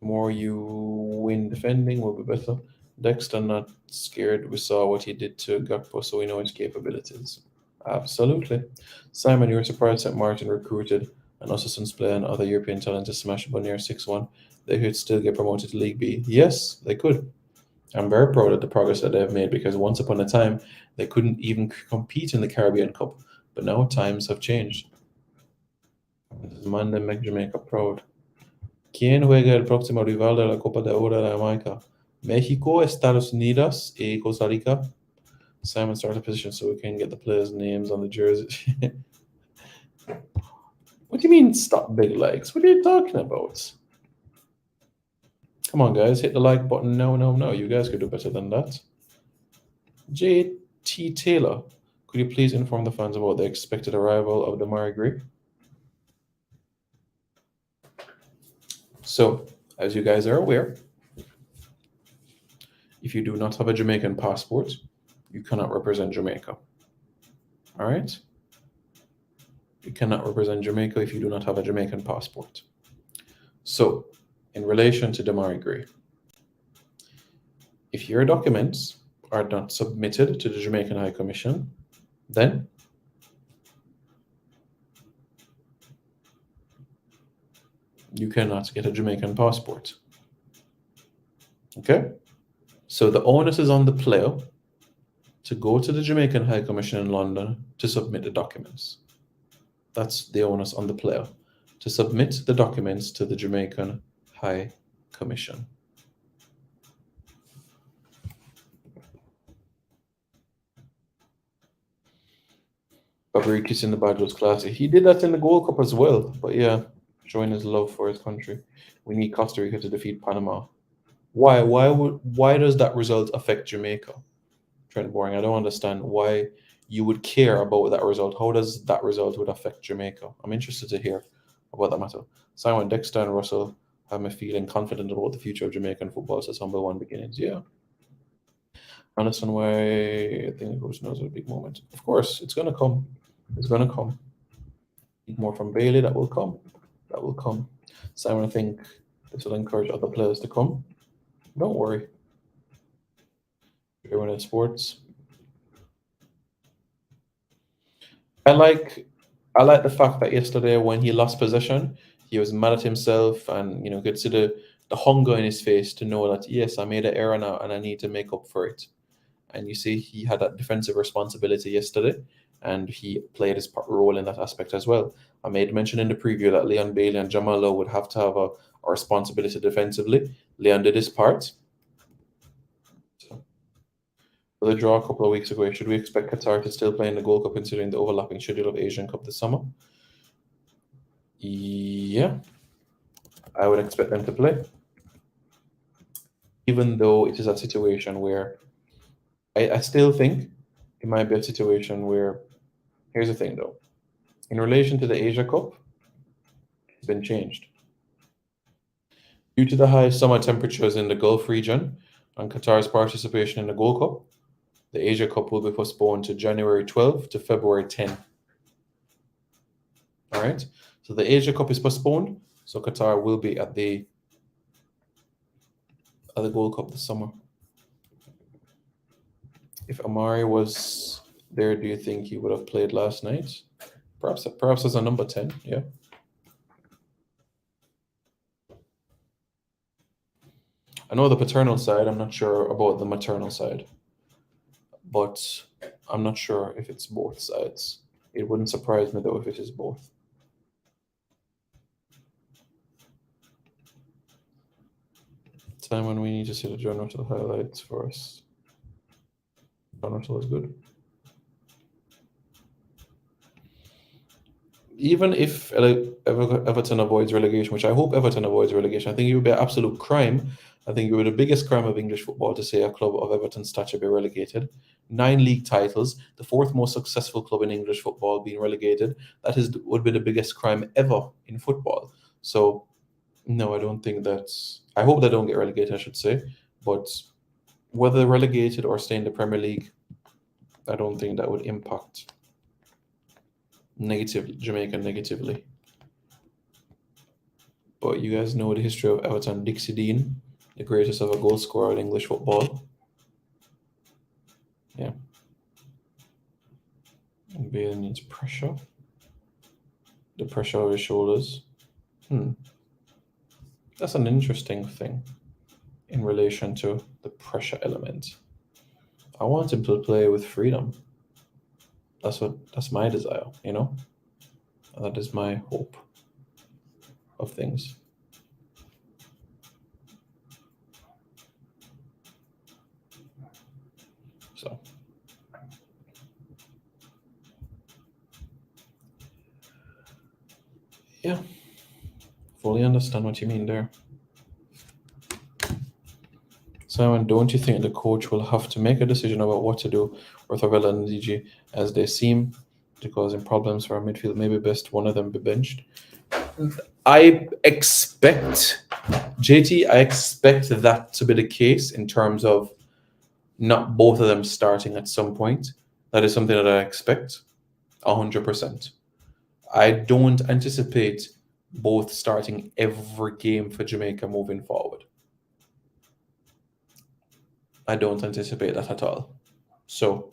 The more you win defending will be better. Dexter not scared. We saw what he did to Gakpo, so we know his capabilities. Absolutely. Simon, you were surprised that Martin recruited an Ossason's player and other European talent to smash Bonnier 6-1. They could still get promoted to League B. Yes, they could. I'm very proud of the progress that they've made because once upon a time, they couldn't even compete in the Caribbean Cup. But now times have changed. Man, they make Jamaica proud. ¿Quién juega el próximo rival de la Copa de Oro de Jamaica? México, Estados Unidos y Costa Rica. Simon, start a position so we can get the players' names on the jersey. What do you mean, stop big likes? What are you talking about? Come on, guys, hit the like button. No. You guys could do better than that. J.T. Taylor, could you please inform the fans about the expected arrival of the Damari Gray? So, as you guys are aware, if you do not have a Jamaican passport, you cannot represent Jamaica. All right? You cannot represent Jamaica if you do not have a Jamaican passport. So, in relation to Damari Gray, if your documents are not submitted to the Jamaican High Commission, then you cannot get a Jamaican passport. Okay? So the onus is on the player to go to the Jamaican High Commission in London to submit the documents. That's the onus on the player, to submit the documents to the Jamaican High Commission. Fabry kissing the badge was classy. He did that in the Gold Cup as well, but yeah, showing his love for his country. We need Costa Rica to defeat Panama. Why does that result affect Jamaica? Trent Boring, I don't understand why you would care about that result. How does that result would affect Jamaica? I'm interested to hear about that matter. Simon, Dexter, and Russell have me feeling confident about the future of Jamaican football since humble one beginnings. Yeah. I understand why I think the coach knows a big moment. Of course, it's gonna come. It's gonna come. More from Bailey, that will come. That will come. Simon, I think this will encourage other players to come. Don't worry. Everyone in sports. I like the fact that yesterday when he lost possession, he was mad at himself and could see the hunger in his face to know that yes, I made an error now and I need to make up for it. And you see, he had that defensive responsibility yesterday, and he played his role in that aspect as well. I made mention in the preview that Leon Bailey and Jamal Lowe would have to have a responsibility defensively. Leon did his part. So, for the draw a couple of weeks ago, should we expect Qatar to still play in the Gold Cup considering the overlapping schedule of Asian Cup this summer? Yeah, I would expect them to play. Even though it is a situation where I still think it might be a situation where, here's the thing though, in relation to the Asia Cup, it's been changed. Due to the high summer temperatures in the Gulf region and Qatar's participation in the Gold Cup, the Asia Cup will be postponed to January 12th to February 10th. All right, so the Asia Cup is postponed, so Qatar will be at the Gold Cup this summer. If Amari was there, do you think he would have played last night? Perhaps as a number 10, yeah. I know the paternal side, I'm not sure about the maternal side, but I'm not sure if it's both sides. It wouldn't surprise me though if it is both. Time when we need to see the John Russell highlights for us. John Russell is good. Even if Everton avoids relegation, which I hope Everton avoids relegation, I think it would be an absolute crime. I think it would be the biggest crime of English football to say a club of Everton's stature be relegated. 9 league titles, the 4th most successful club in English football being relegated. Would be the biggest crime ever in football. So, no, I don't think that's... I hope they don't get relegated, I should say. But whether relegated or stay in the Premier League, I don't think that would impact Jamaica negatively. But you guys know the history of Everton. Dixie Dean, the greatest ever goal scorer in English football. Yeah. And Bale needs pressure. The pressure of his shoulders. That's an interesting thing in relation to the pressure element. I want him to play with freedom. That's my desire, you know? And that is my hope of things. So yeah, fully understand what you mean there. Simon, don't you think the coach will have to make a decision about what to do with Ravella and DG as they seem to causing problems for our midfield? Maybe best one of them be benched. I expect that to be the case in terms of not both of them starting at some point. That is something that I expect 100%. I don't anticipate both starting every game for Jamaica moving forward. I don't anticipate that at all. So,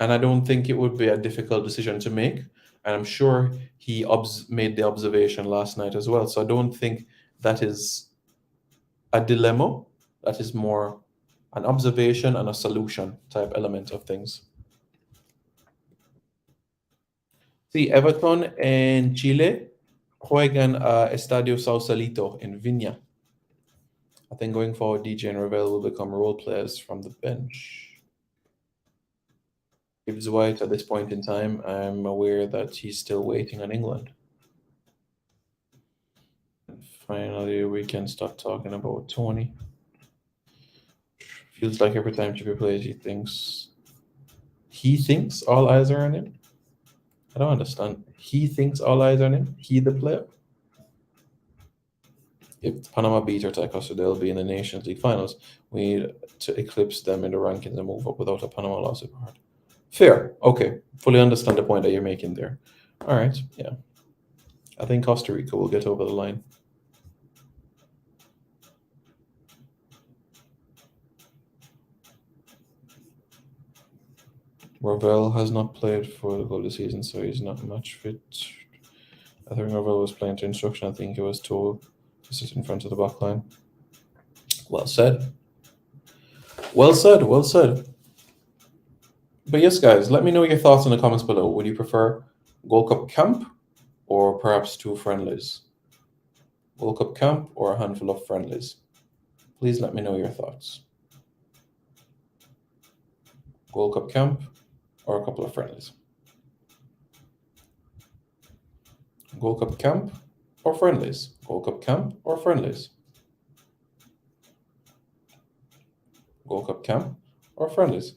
and I don't think it would be a difficult decision to make. And I'm sure he made the observation last night as well. So I don't think that is a dilemma. That is more an observation and a solution type element of things. See, Everton and Chile juegan a Estadio Sausalito in Viña. I think going forward, DJ and Ravel will become role players from the bench. Gibbs White, at this point in time, I'm aware that he's still waiting on England. And finally, we can start talking about Tony. Feels like every time Chippy plays, he thinks all eyes are on him. I don't understand. He thinks all eyes are on him. He, the player. If Panama beat Azteca, so they'll be in the Nations League finals. We need to eclipse them in the rankings and move up without a Panama loss at heart. Fair. Okay. Fully understand the point that you're making there. All right. Yeah. I think Costa Rica will get over the line. Ravel has not played for the goal this season, so he's not much fit. I think Ravel was playing to instruction. I think he was told to sit in front of the back line. Well said. Well said. Well said. But yes, guys, let me know your thoughts in the comments below. Would you prefer Gold Cup camp or perhaps two friendlies? Gold Cup camp or a handful of friendlies? Please let me know your thoughts. Gold Cup camp or a couple of friendlies? Gold Cup camp or friendlies? Gold Cup camp or friendlies? Gold Cup camp or friendlies?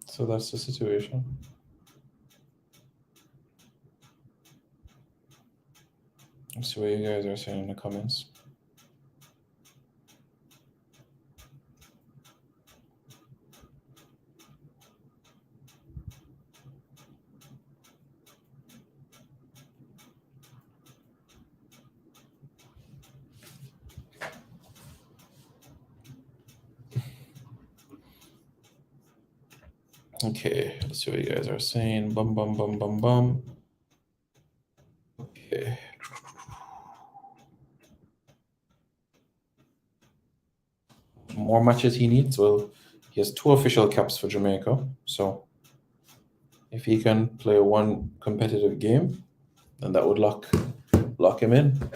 So that's the situation. Let's see what you guys are saying in the comments. Okay, let's see what you guys are saying. Bum bum bum bum bum. Okay. More matches he needs. Well, he has 2 official caps for Jamaica. So if he can play one competitive game, then that would lock him in.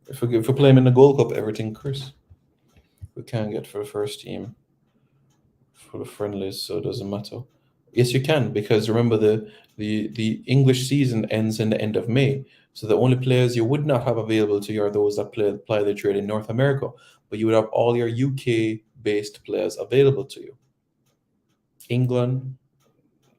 If we play him in the Gold Cup, everything Chris. We can't get for the first team for the friendlies, so it doesn't matter. Yes, you can, because remember the English season ends in the end of May. So the only players you would not have available to you are those that apply the trade in North America. But you would have all your UK based players available to you. England,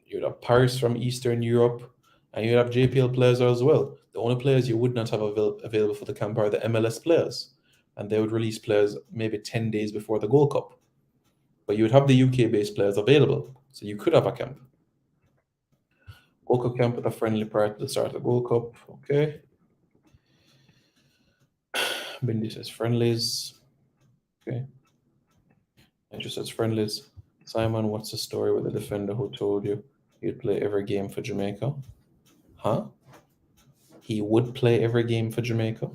you'd have Paris from Eastern Europe, and you'd have JPL players as well. The only players you would not have available for the camp are the MLS players, and they would release players maybe 10 days before the Gold Cup. But you would have the UK-based players available, so you could have a camp. Gold Cup camp with a friendly prior to the start of the Gold Cup. Okay. Bindi says friendlies. Okay. Andrew says friendlies. Simon, what's the story with the defender who told you he'd play every game for Jamaica? Huh? He would play every game for Jamaica?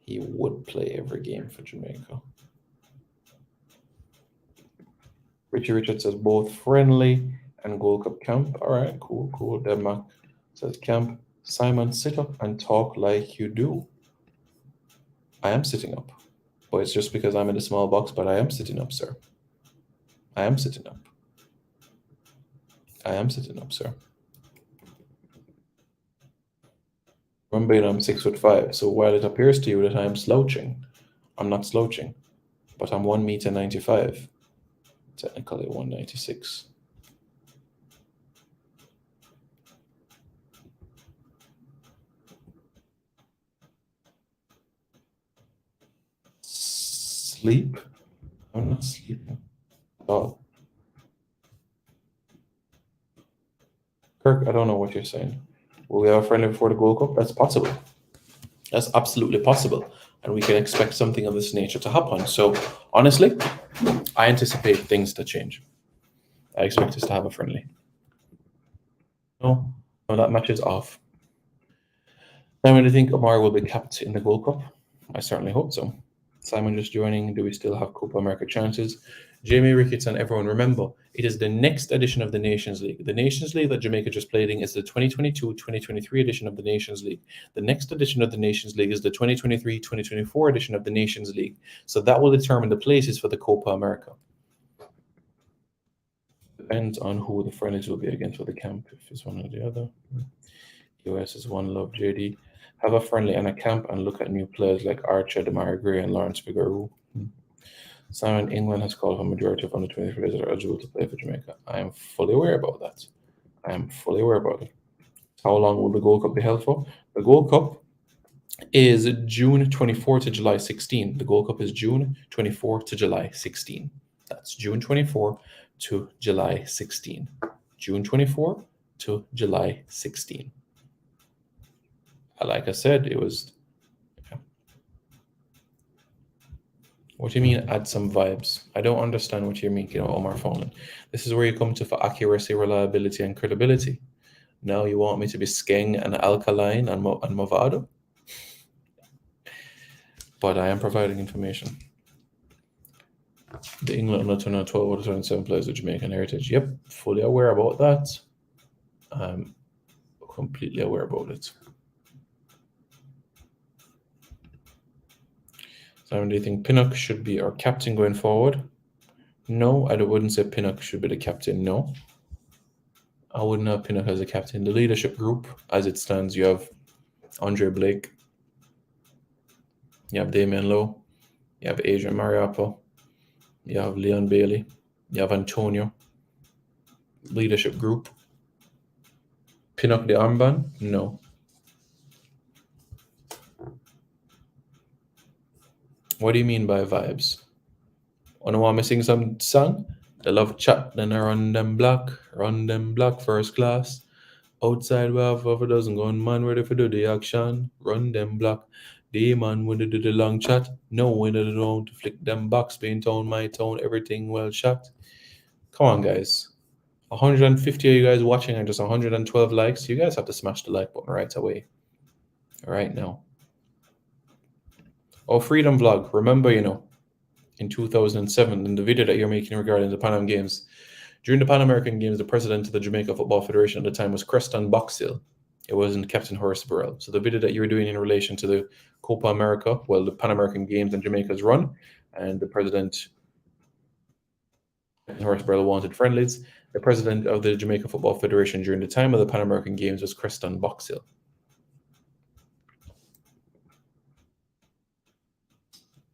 He would play every game for Jamaica. Richard says both friendly and Gold Cup camp. All right, cool. Denmark says camp. Simon, sit up and talk like you do. I am sitting up. But it's just because I'm in a small box, but I am sitting up, sir. I am sitting up. I am sitting up, sir. Remember, I'm 6'5", so while it appears to you that I'm slouching, I'm not slouching, but I'm 1 meter 95, technically 196. Sleep? I'm not sleeping at all. Kirk, I don't know what you're saying. Will we have a friendly before the Gold Cup? That's possible. That's absolutely possible. And we can expect something of this nature to happen. So, honestly, I anticipate things to change. I expect us to have a friendly. No, that match is off. Simon, do you think Omar will be capped in the Gold Cup? I certainly hope so. Simon just joining. Do we still have Copa America chances? Jamie Ricketts and everyone, remember, it is the next edition of the Nations League. The Nations League that Jamaica just played in is the 2022-2023 edition of the Nations League. The next edition of the Nations League is the 2023-2024 edition of the Nations League. So that will determine the places for the Copa America. Depends on who the friendlies will be against for the camp, if it's one or the other. US is one love, JD. Have a friendly and a camp and look at new players like Archer, Damari Gray, and Lawrence Figueroa. Simon, England has called for a majority of under 23 players that are eligible to play for Jamaica. I am fully aware about that. I am fully aware about it. How long will the Gold Cup be held for? The Gold Cup is June 24 to July 16. The Gold Cup is June 24 to July 16. That's June 24 to July 16. June 24 to July 16. Like I said, it was. What do you mean add some vibes? I don't understand what you mean, Omar Fowler. This is where you come to for accuracy, reliability, and credibility. Now you want me to be skeng and alkaline and movado? But I am providing information. The England under 12 out of 27 players with Jamaican heritage. Yep, fully aware about that. I'm completely aware about it. Simon, do you think Pinnock should be our captain going forward? No, I wouldn't say Pinnock should be the captain. No, I wouldn't have Pinnock as a captain. The leadership group, as it stands, you have Andre Blake, you have Damian Lowe, you have Adrian Mariappa, you have Leon Bailey, you have Antonio. Leadership group. Pinnock the armband? No. What do you mean by vibes? Wanna want me sing some song? They love chat, then I run them block, first class. Outside we have half a dozen gun man ready for do the action. Run them block. The man when they do the long chat. No when they don't flick them box, pain town, my town, everything well shot. Come on guys. 150 of you guys watching and just 112 likes. You guys have to smash the like button right away. Right now. Oh, Freedom Vlog. Remember, in 2007, in the video that you're making regarding the Pan Am Games, during the Pan American Games, the president of the Jamaica Football Federation at the time was Creston Boxill. It wasn't Captain Horace Burrell. So the video that you were doing in relation to the Copa America, well, the Pan American Games and Jamaica's run, and the president, Horace Burrell, wanted friendlies. The president of the Jamaica Football Federation during the time of the Pan American Games was Creston Boxill.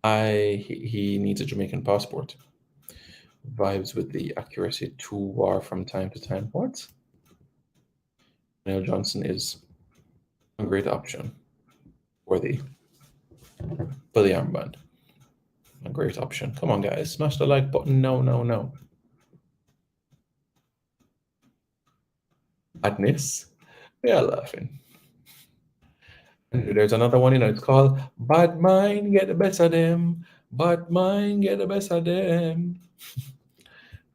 He needs a Jamaican passport. Vibes with the accuracy to war from time to time. What? Neil Johnson is a great option for the armband. A great option. Come on, guys. Smash the like button. No. Madness. We are laughing. There's another one, it's called Bad Mind Get the Best of Them. Bad Mind Get the Best of Them.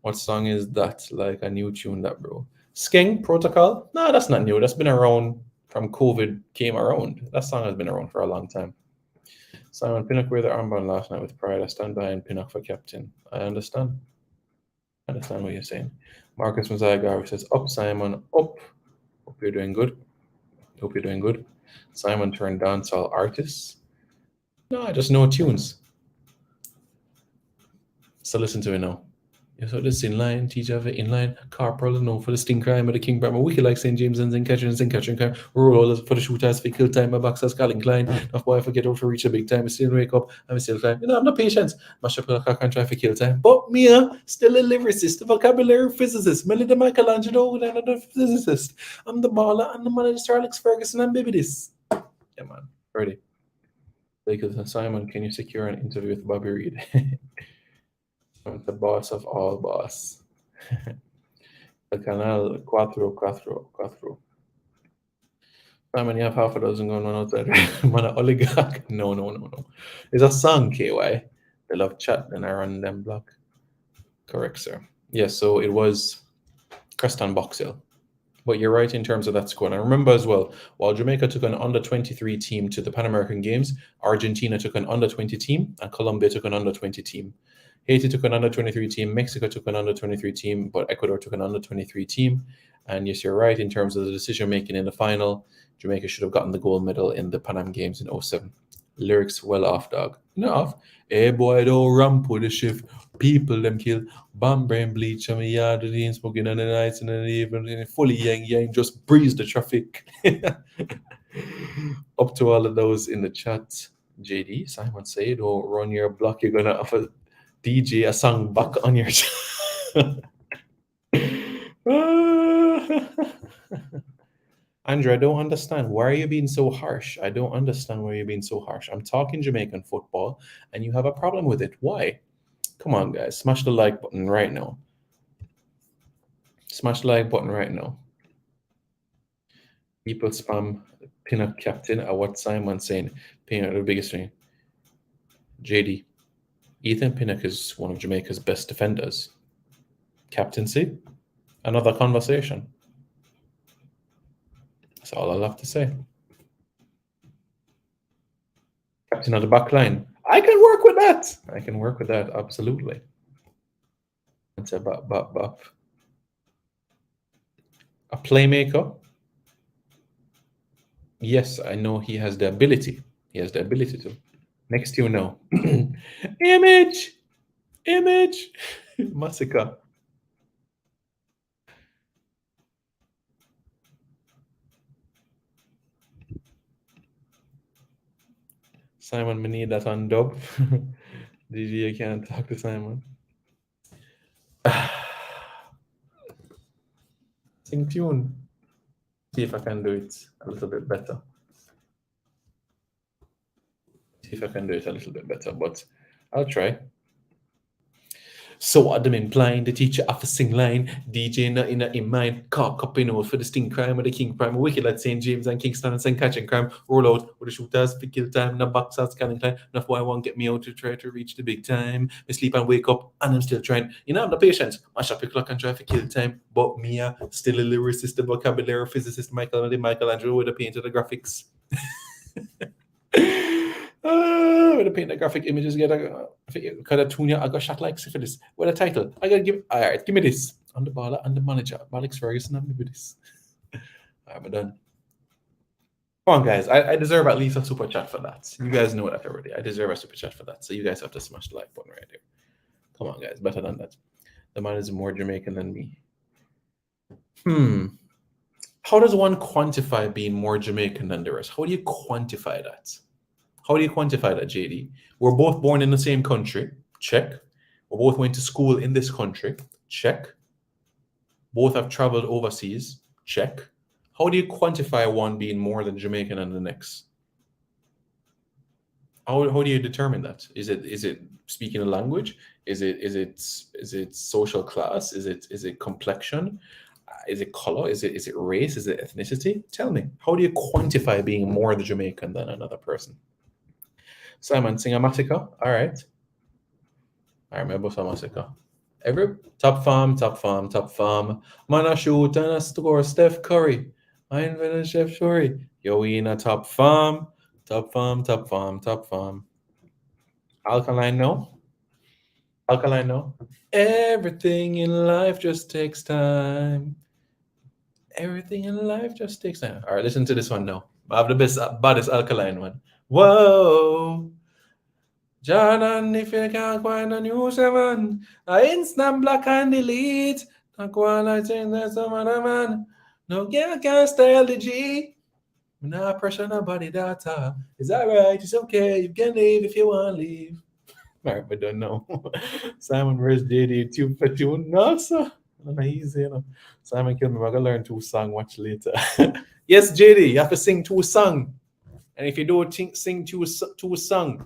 What song is that? Like a new tune, that bro. Skeng Protocol? No, that's not new. That's been around from COVID came around. That song has been around for a long time. Simon, Pinnock wear the armband last night with pride. I stand behind Pinnock for captain. I understand. I understand what you're saying. Marcus Mazagar says, up, Simon, up. Hope you're doing good. Hope you're doing good. Simon turned dancehall artist. No, I just know tunes. So listen to it now. So this inline, teacher of it inline, corporal, no for the sting crime of the king brahma, wicked like St. James and St. Catherine crime, roll for the shooters for kill time, my boxers Colin Klein. Enough boy forget how to reach a big time, I still wake up, I'm still climb. I'm not patient. Mash up the cock and try for kill time. But me, still a lyricist, a vocabulary physicist, Melody Michelangelo, and another physicist. I'm the baller and the manager Alex Ferguson and baby this. Yeah man, ready. Because Simon, can you secure an interview with Bobby Reid? I'm the boss of all boss. The canal cuatro. Simon, you have half a dozen going on outside. Man, an oligarch. No. It's a song, KY. They love chat, and I run them block. Correct, sir. Yes, so it was Creston Boxill. But you're right in terms of that squad. And remember as well, while Jamaica took an under-23 team to the Pan American Games, Argentina took an under-20 team, and Colombia took an under-20 team. Haiti took an under-23 team, Mexico took an under-23 team, but Ecuador took an under-23 team. And yes, you're right in terms of the decision-making in the final. Jamaica should have gotten the gold medal in the Pan Am Games in 2007. Lyrics well off, dog. No off. Hey boy, don't ramp with the shift. People them kill. Bomb brain bleach. I mean, yeah, the smoking on the nights and then even fully yang, just breeze the traffic. Up to all of those in the chat. JD, Simon say, don't run your block. You're gonna offer DJ a song back on your Andrew, I don't understand. Why are you being so harsh? I don't understand why you're being so harsh. I'm talking Jamaican football and you have a problem with it. Why? Come on, guys. Smash the like button right now. Smash the like button right now. People spam Pinnock captain at what Simon saying Pinnock the biggest thing. JD. Ethan Pinnock is one of Jamaica's best defenders. Captaincy? Another conversation. That's all I'll have to say. Captain of the back line. I can work with that. I can work with that, absolutely. It's a bop, bop, bop. A playmaker. Yes, I know he has the ability. He has the ability to. Next you know. Image! Image! Massacre. Simon, we need that on dub. DG, I can't talk to Simon. Sing tune. See if I can do it a little bit better. See if I can do it a little bit better, but I'll try. So what them implying? The teacher have to sing line. DJ nothing in mind. Cock up in for the sting crime or the king prime. Wicked like St. James and Kingston and St. Catching crime. Roll out with the shooters for kill time. No box out scanning time. Enough boy won't get me out to try to reach the big time. Me sleep and wake up and I'm still trying. You know I'm the patience. Mash up your clock and try to kill time. But me still a lyricist, the vocabulary physicist, Michelangelo with the paint of the graphics. With the paint the graphic images together, because of Tunia, I got shot like syphilis. With a title, I gotta give. All right, give me this. I'm the baller and the manager, Alex Ferguson. I'm with this. All right, I'm done. Come on, guys. I deserve at least a super chat for that. You guys know that already. I deserve a super chat for that. So you guys have to smash the like button right there. Come on, guys. Better than that. The man is more Jamaican than me. How does one quantify being more Jamaican than the rest? How do you quantify that? How do you quantify that, JD? We're both born in the same country. Check. We both went to school in this country. Check. Both have traveled overseas. Check. How do you quantify one being more than Jamaican than the next? How do you determine that? Is it speaking a language? Is it social class? Is it complexion? Is it color? Is it race? Is it ethnicity? Tell me. How do you quantify being more the Jamaican than another person? Simon, sing a Massacre. All right. I remember some Massacre. Every top farm. Man a shoot and a score. Steph Curry. I invented Chef Shorey. Yo, we in a top farm. Alkaline, no? Alkaline, no? Everything in life just takes time. Everything in life just takes time. All right, listen to this one now. I have the baddest Alkaline one. Whoa. Jordan, if you can't find a new 7, I instant block and delete. Not wanna change that some other man. No girl can style the G. Nah pressure nobody data. It's alright, it's okay. You can leave if you want to leave. Alright, but don't know. Simon versus JD, tune for tune. No, sir. Not easy, you know. Simon killed me. I'm gonna learn 2 songs. Watch later. Yes, JD, you have to sing 2 songs. And if you don't sing 2 songs,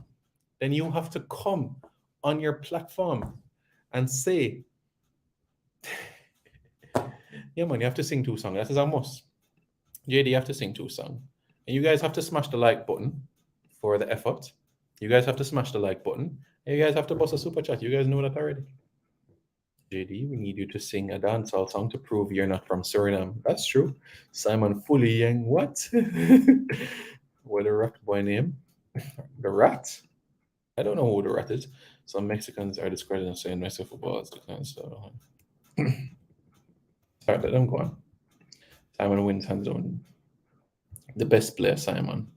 then you have to come on your platform and say, yeah, man, you have to sing 2 songs. That is a must. JD, you have to sing 2 songs. And you guys have to smash the like button for the effort. You guys have to smash the like button. And you guys have to bust a super chat. You guys know that already. JD, we need you to sing a dancehall song to prove you're not from Suriname. That's true. Simon Fully Young, what? What a rat boy name? The Rat? I don't know who the Rat is. Some Mexicans are discredited and saying Mexican football is the kind of stuff. Sorry, let them go on. Simon wins hands down. The best player, Simon.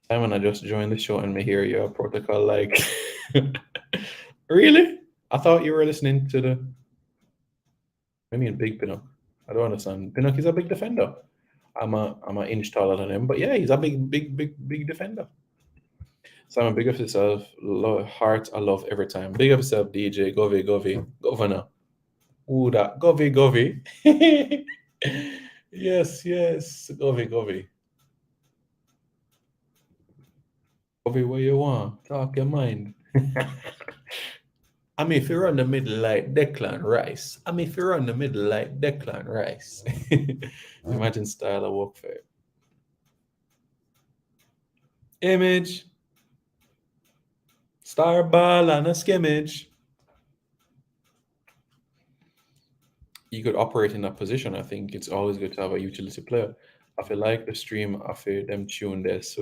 Simon, I just joined the show and me hear your protocol like. Really? I thought you were listening to the. I mean, big Pinnock. I don't understand. Pinnock is a big defender. I'm an inch taller than him, but yeah, he's a big defender. Simon, big up yourself. Heart, I love every time. Big up yourself, DJ. Govy, Governor. Ooh, that Govy. Yes, yes. Govy. Govy, what you want? Talk your mind. I mean, if you're on the middle like Declan Rice. I mean, if you're on the middle like Declan Rice. Imagine style of work for it. Image, star ball and a skimmage. You could operate in that position. I think it's always good to have a utility player. I feel like the stream, I feel them tune this.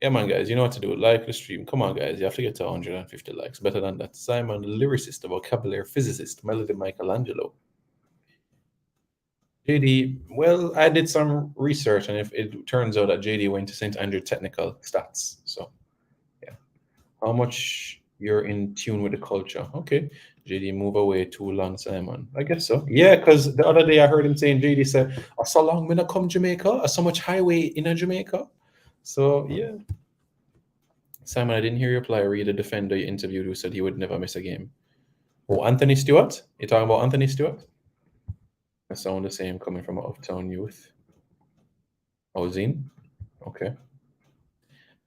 Yeah, man, guys, you know what to do. Like the stream. Come on, guys. You have to get to 150 likes. Better than that. Simon, the lyricist, the vocabulary physicist, Melody Michelangelo. JD, well, I did some research, and if it turns out that JD went to St. Andrew Technical Stats. So, yeah. How much you're in tune with the culture? Okay. JD, move away too long, Simon. I guess so. Yeah, because the other day I heard him saying, JD said, oh, so long when I come Jamaica, so much highway in a Jamaica. So, yeah. Simon, I didn't hear you reply. Reid, a defender you interviewed who said he would never miss a game. Oh, Anthony Stewart? You talking about Anthony Stewart? I sound the same coming from an uptown youth. Oh, Zine? Okay.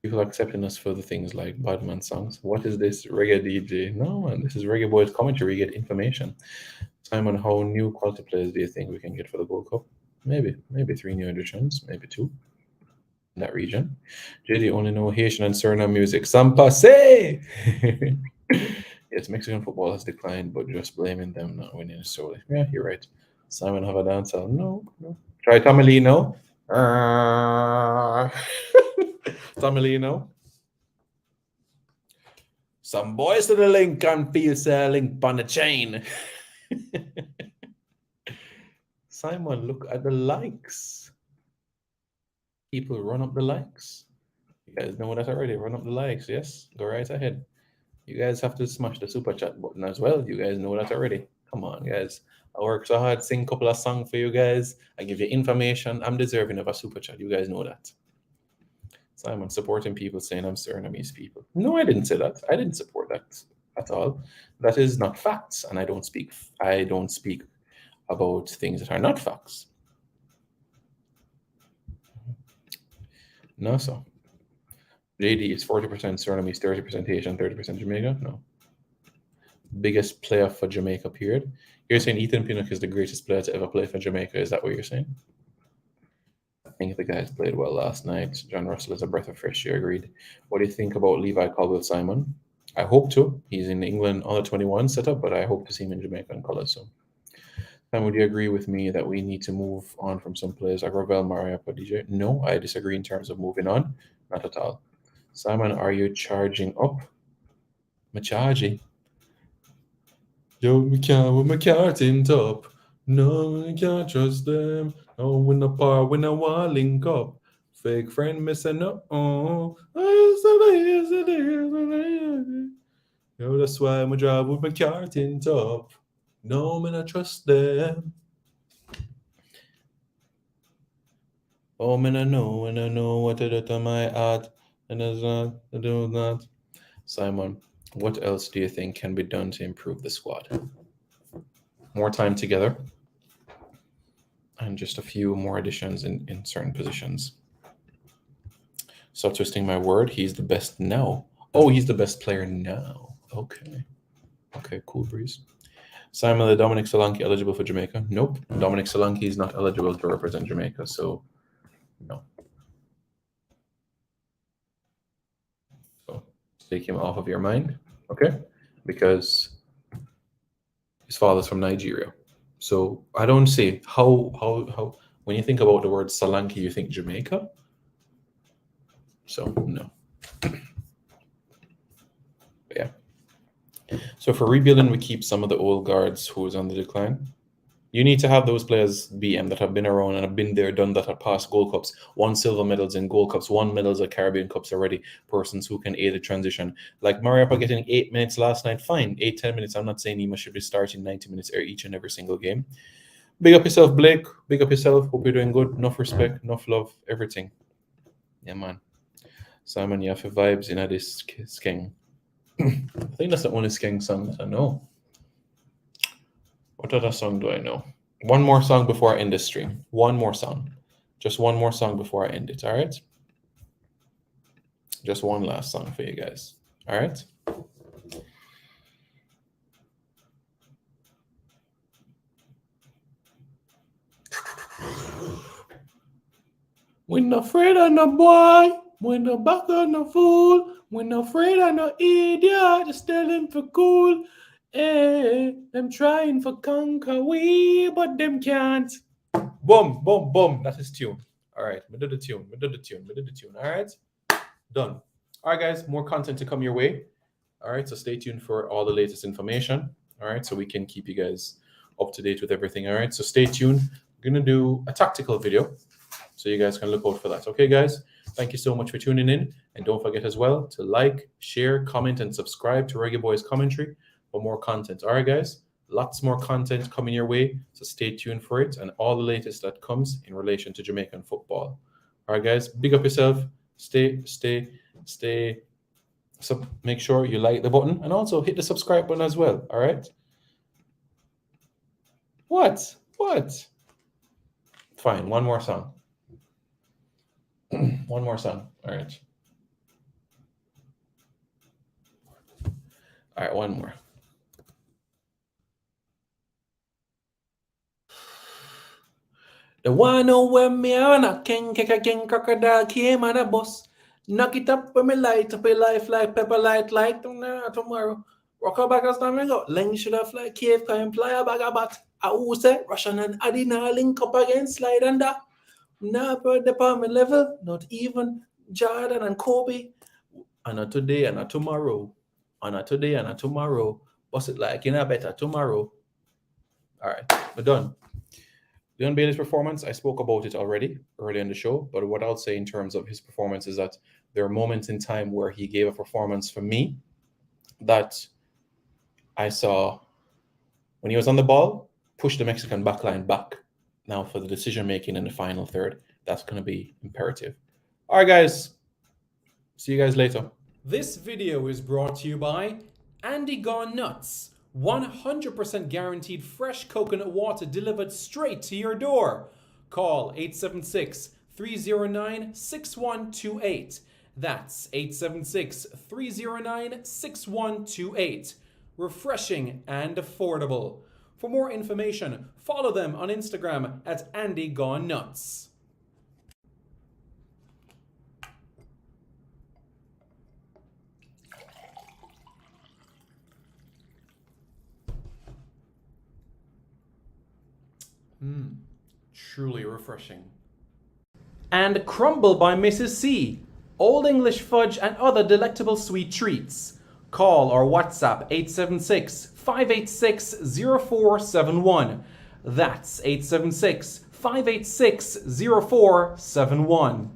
People accepting us for the things like Badman songs. What is this reggae DJ? No, man, this is Reggae Boyz commentary. You get information. Simon, how new quality players do you think we can get for the Gold Cup? Maybe 3 new additions, maybe 2 in that region. JD only know Haitian and Suriname music. Sampase! Yes, Mexican football has declined, but just blaming them not winning solely. Yeah, you're right. Simon have a dancehall. No. Try Tamalino. Tamalino. Some boys to the link and feel a link on the chain. Simon, look at the likes. People run up the likes. You guys know that already. Run up the likes, yes? Go right ahead. You guys have to smash the super chat button as well. You guys know that already. Come on, guys. I work so hard, sing a couple of songs for you guys. I give you information. I'm deserving of a super chat. You guys know that. Simon, supporting people saying I'm Surinamese people. No, I didn't say that. I didn't support that at all. That is not facts, and I don't speak about things that are not facts. No, so JD is 40% Surinamese, 30% Haitian, 30% Jamaica. No. Biggest player for Jamaica, period. You're saying Ethan Pinnock is the greatest player to ever play for Jamaica. Is that what you're saying? I think the guys played well last night. John Russell is a breath of fresh air, agreed. What do you think about Levi Colwill-Simon? I hope to. He's in England on the 21 setup, but I hope to see him in Jamaican colours soon. And would you agree with me that we need to move on from some players like Ravel, Mariapa, DJ? No, I disagree in terms of moving on. Not at all. Simon, are you charging up? I'm charging. Yo, we can't with my carton top. No, we can't trust them. No, when the par, when I want link up. Fake friend missing up. Oh, yo, that's why I'm a drive with my carton top. No, man, I trust them. Oh, man, I know what to do to my heart. And it's not, I do not. Simon, what else do you think can be done to improve the squad? More time together, and just a few more additions in certain positions. Stop twisting my word. He's the best now. Oh, he's the best player now. Okay. Okay, cool breeze. Simon, the Dominic Solanke eligible for Jamaica? Nope. Dominic Solanke is not eligible to represent Jamaica, so no. So take him off of your mind, okay? Because his father's from Nigeria. So I don't see how when you think about the word Solanke, you think Jamaica. So no. Yeah. So for rebuilding, we keep some of the old guards who is on the decline. You need to have those players, BM, that have been around and have been there, done that, have passed Gold Cups, won silver medals in Gold Cups, won medals at Caribbean Cups already, persons who can aid the transition. Like Mariapa getting 8 minutes last night, fine, 8-10 minutes. I'm not saying Nima should be starting 90 minutes each and every single game. Big up yourself, Blake. Big up yourself. Hope you're doing good. Enough respect, enough love, everything. Yeah, man. Simon, you have vibes in this skeng. I think that's the only skeng song that I know. What other song do I know? One more song before I end this stream. One more song. Just one more song before I end it, all right? Just one last song for you guys, all right? We not afraid of no boy. We no back on no fool. We no afraid of no idiot. Just tell them for cool. Eh, them trying for conquer we, but them can't. Boom, boom, boom. That's his tune. All right, we did the tune. We did the tune. We did the tune. All right, done. All right, guys, more content to come your way. All right, so stay tuned for all the latest information. All right, so we can keep you guys up to date with everything. All right, so stay tuned. We're gonna do a tactical video, so you guys can look out for that. Okay, guys, thank you so much for tuning in, and don't forget as well to like, share, comment, and subscribe to Reggae Boyz Commentary for more content. All right, guys, lots more content coming your way, so stay tuned for it and all the latest that comes in relation to Jamaican football. All right, guys, big up yourself. Stay. So make sure you like the button and also hit the subscribe button as well. All right. What? Fine. One more song. One more song. All right. All right. One more. The one who when me on a king crocodile came on a bus. Knock it up when me light up a life like pepper light tomorrow. Rock a bag of stomach go. Leng should have fly cave can fly a bag of bat. I will say Russian and Adina link up again slide under. Now per department level, not even Jordan and Kobe. And not today and not tomorrow. And not today and not tomorrow. What's it like in a better tomorrow? All right, we're done. Leon Bailey's performance, I spoke about it already early in the show, but what I'll say in terms of his performance is that there are moments in time where he gave a performance for me that I saw when he was on the ball, push the Mexican backline back. Now for the decision making in the final third, that's going to be imperative. All right, guys. See you guys later. This video is brought to you by Andy Gone Nuts. 100% guaranteed fresh coconut water delivered straight to your door. Call 876-309-6128. That's 876-309-6128. Refreshing and affordable. For more information, follow them on Instagram at Andy Gone Nuts. Truly refreshing. And Crumble by Mrs. C. Old English fudge and other delectable sweet treats. Call or WhatsApp 876-586-0471. That's 876-586-0471.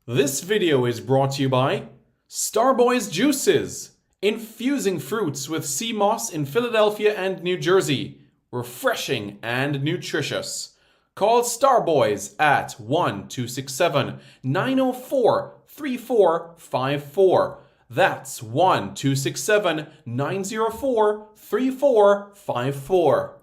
This video is brought to you by Starboy's Juices. Infusing fruits with sea moss in Philadelphia and New Jersey. Refreshing and nutritious. Call Starboys at 1-267-904-3454. That's 1-267-904-3454.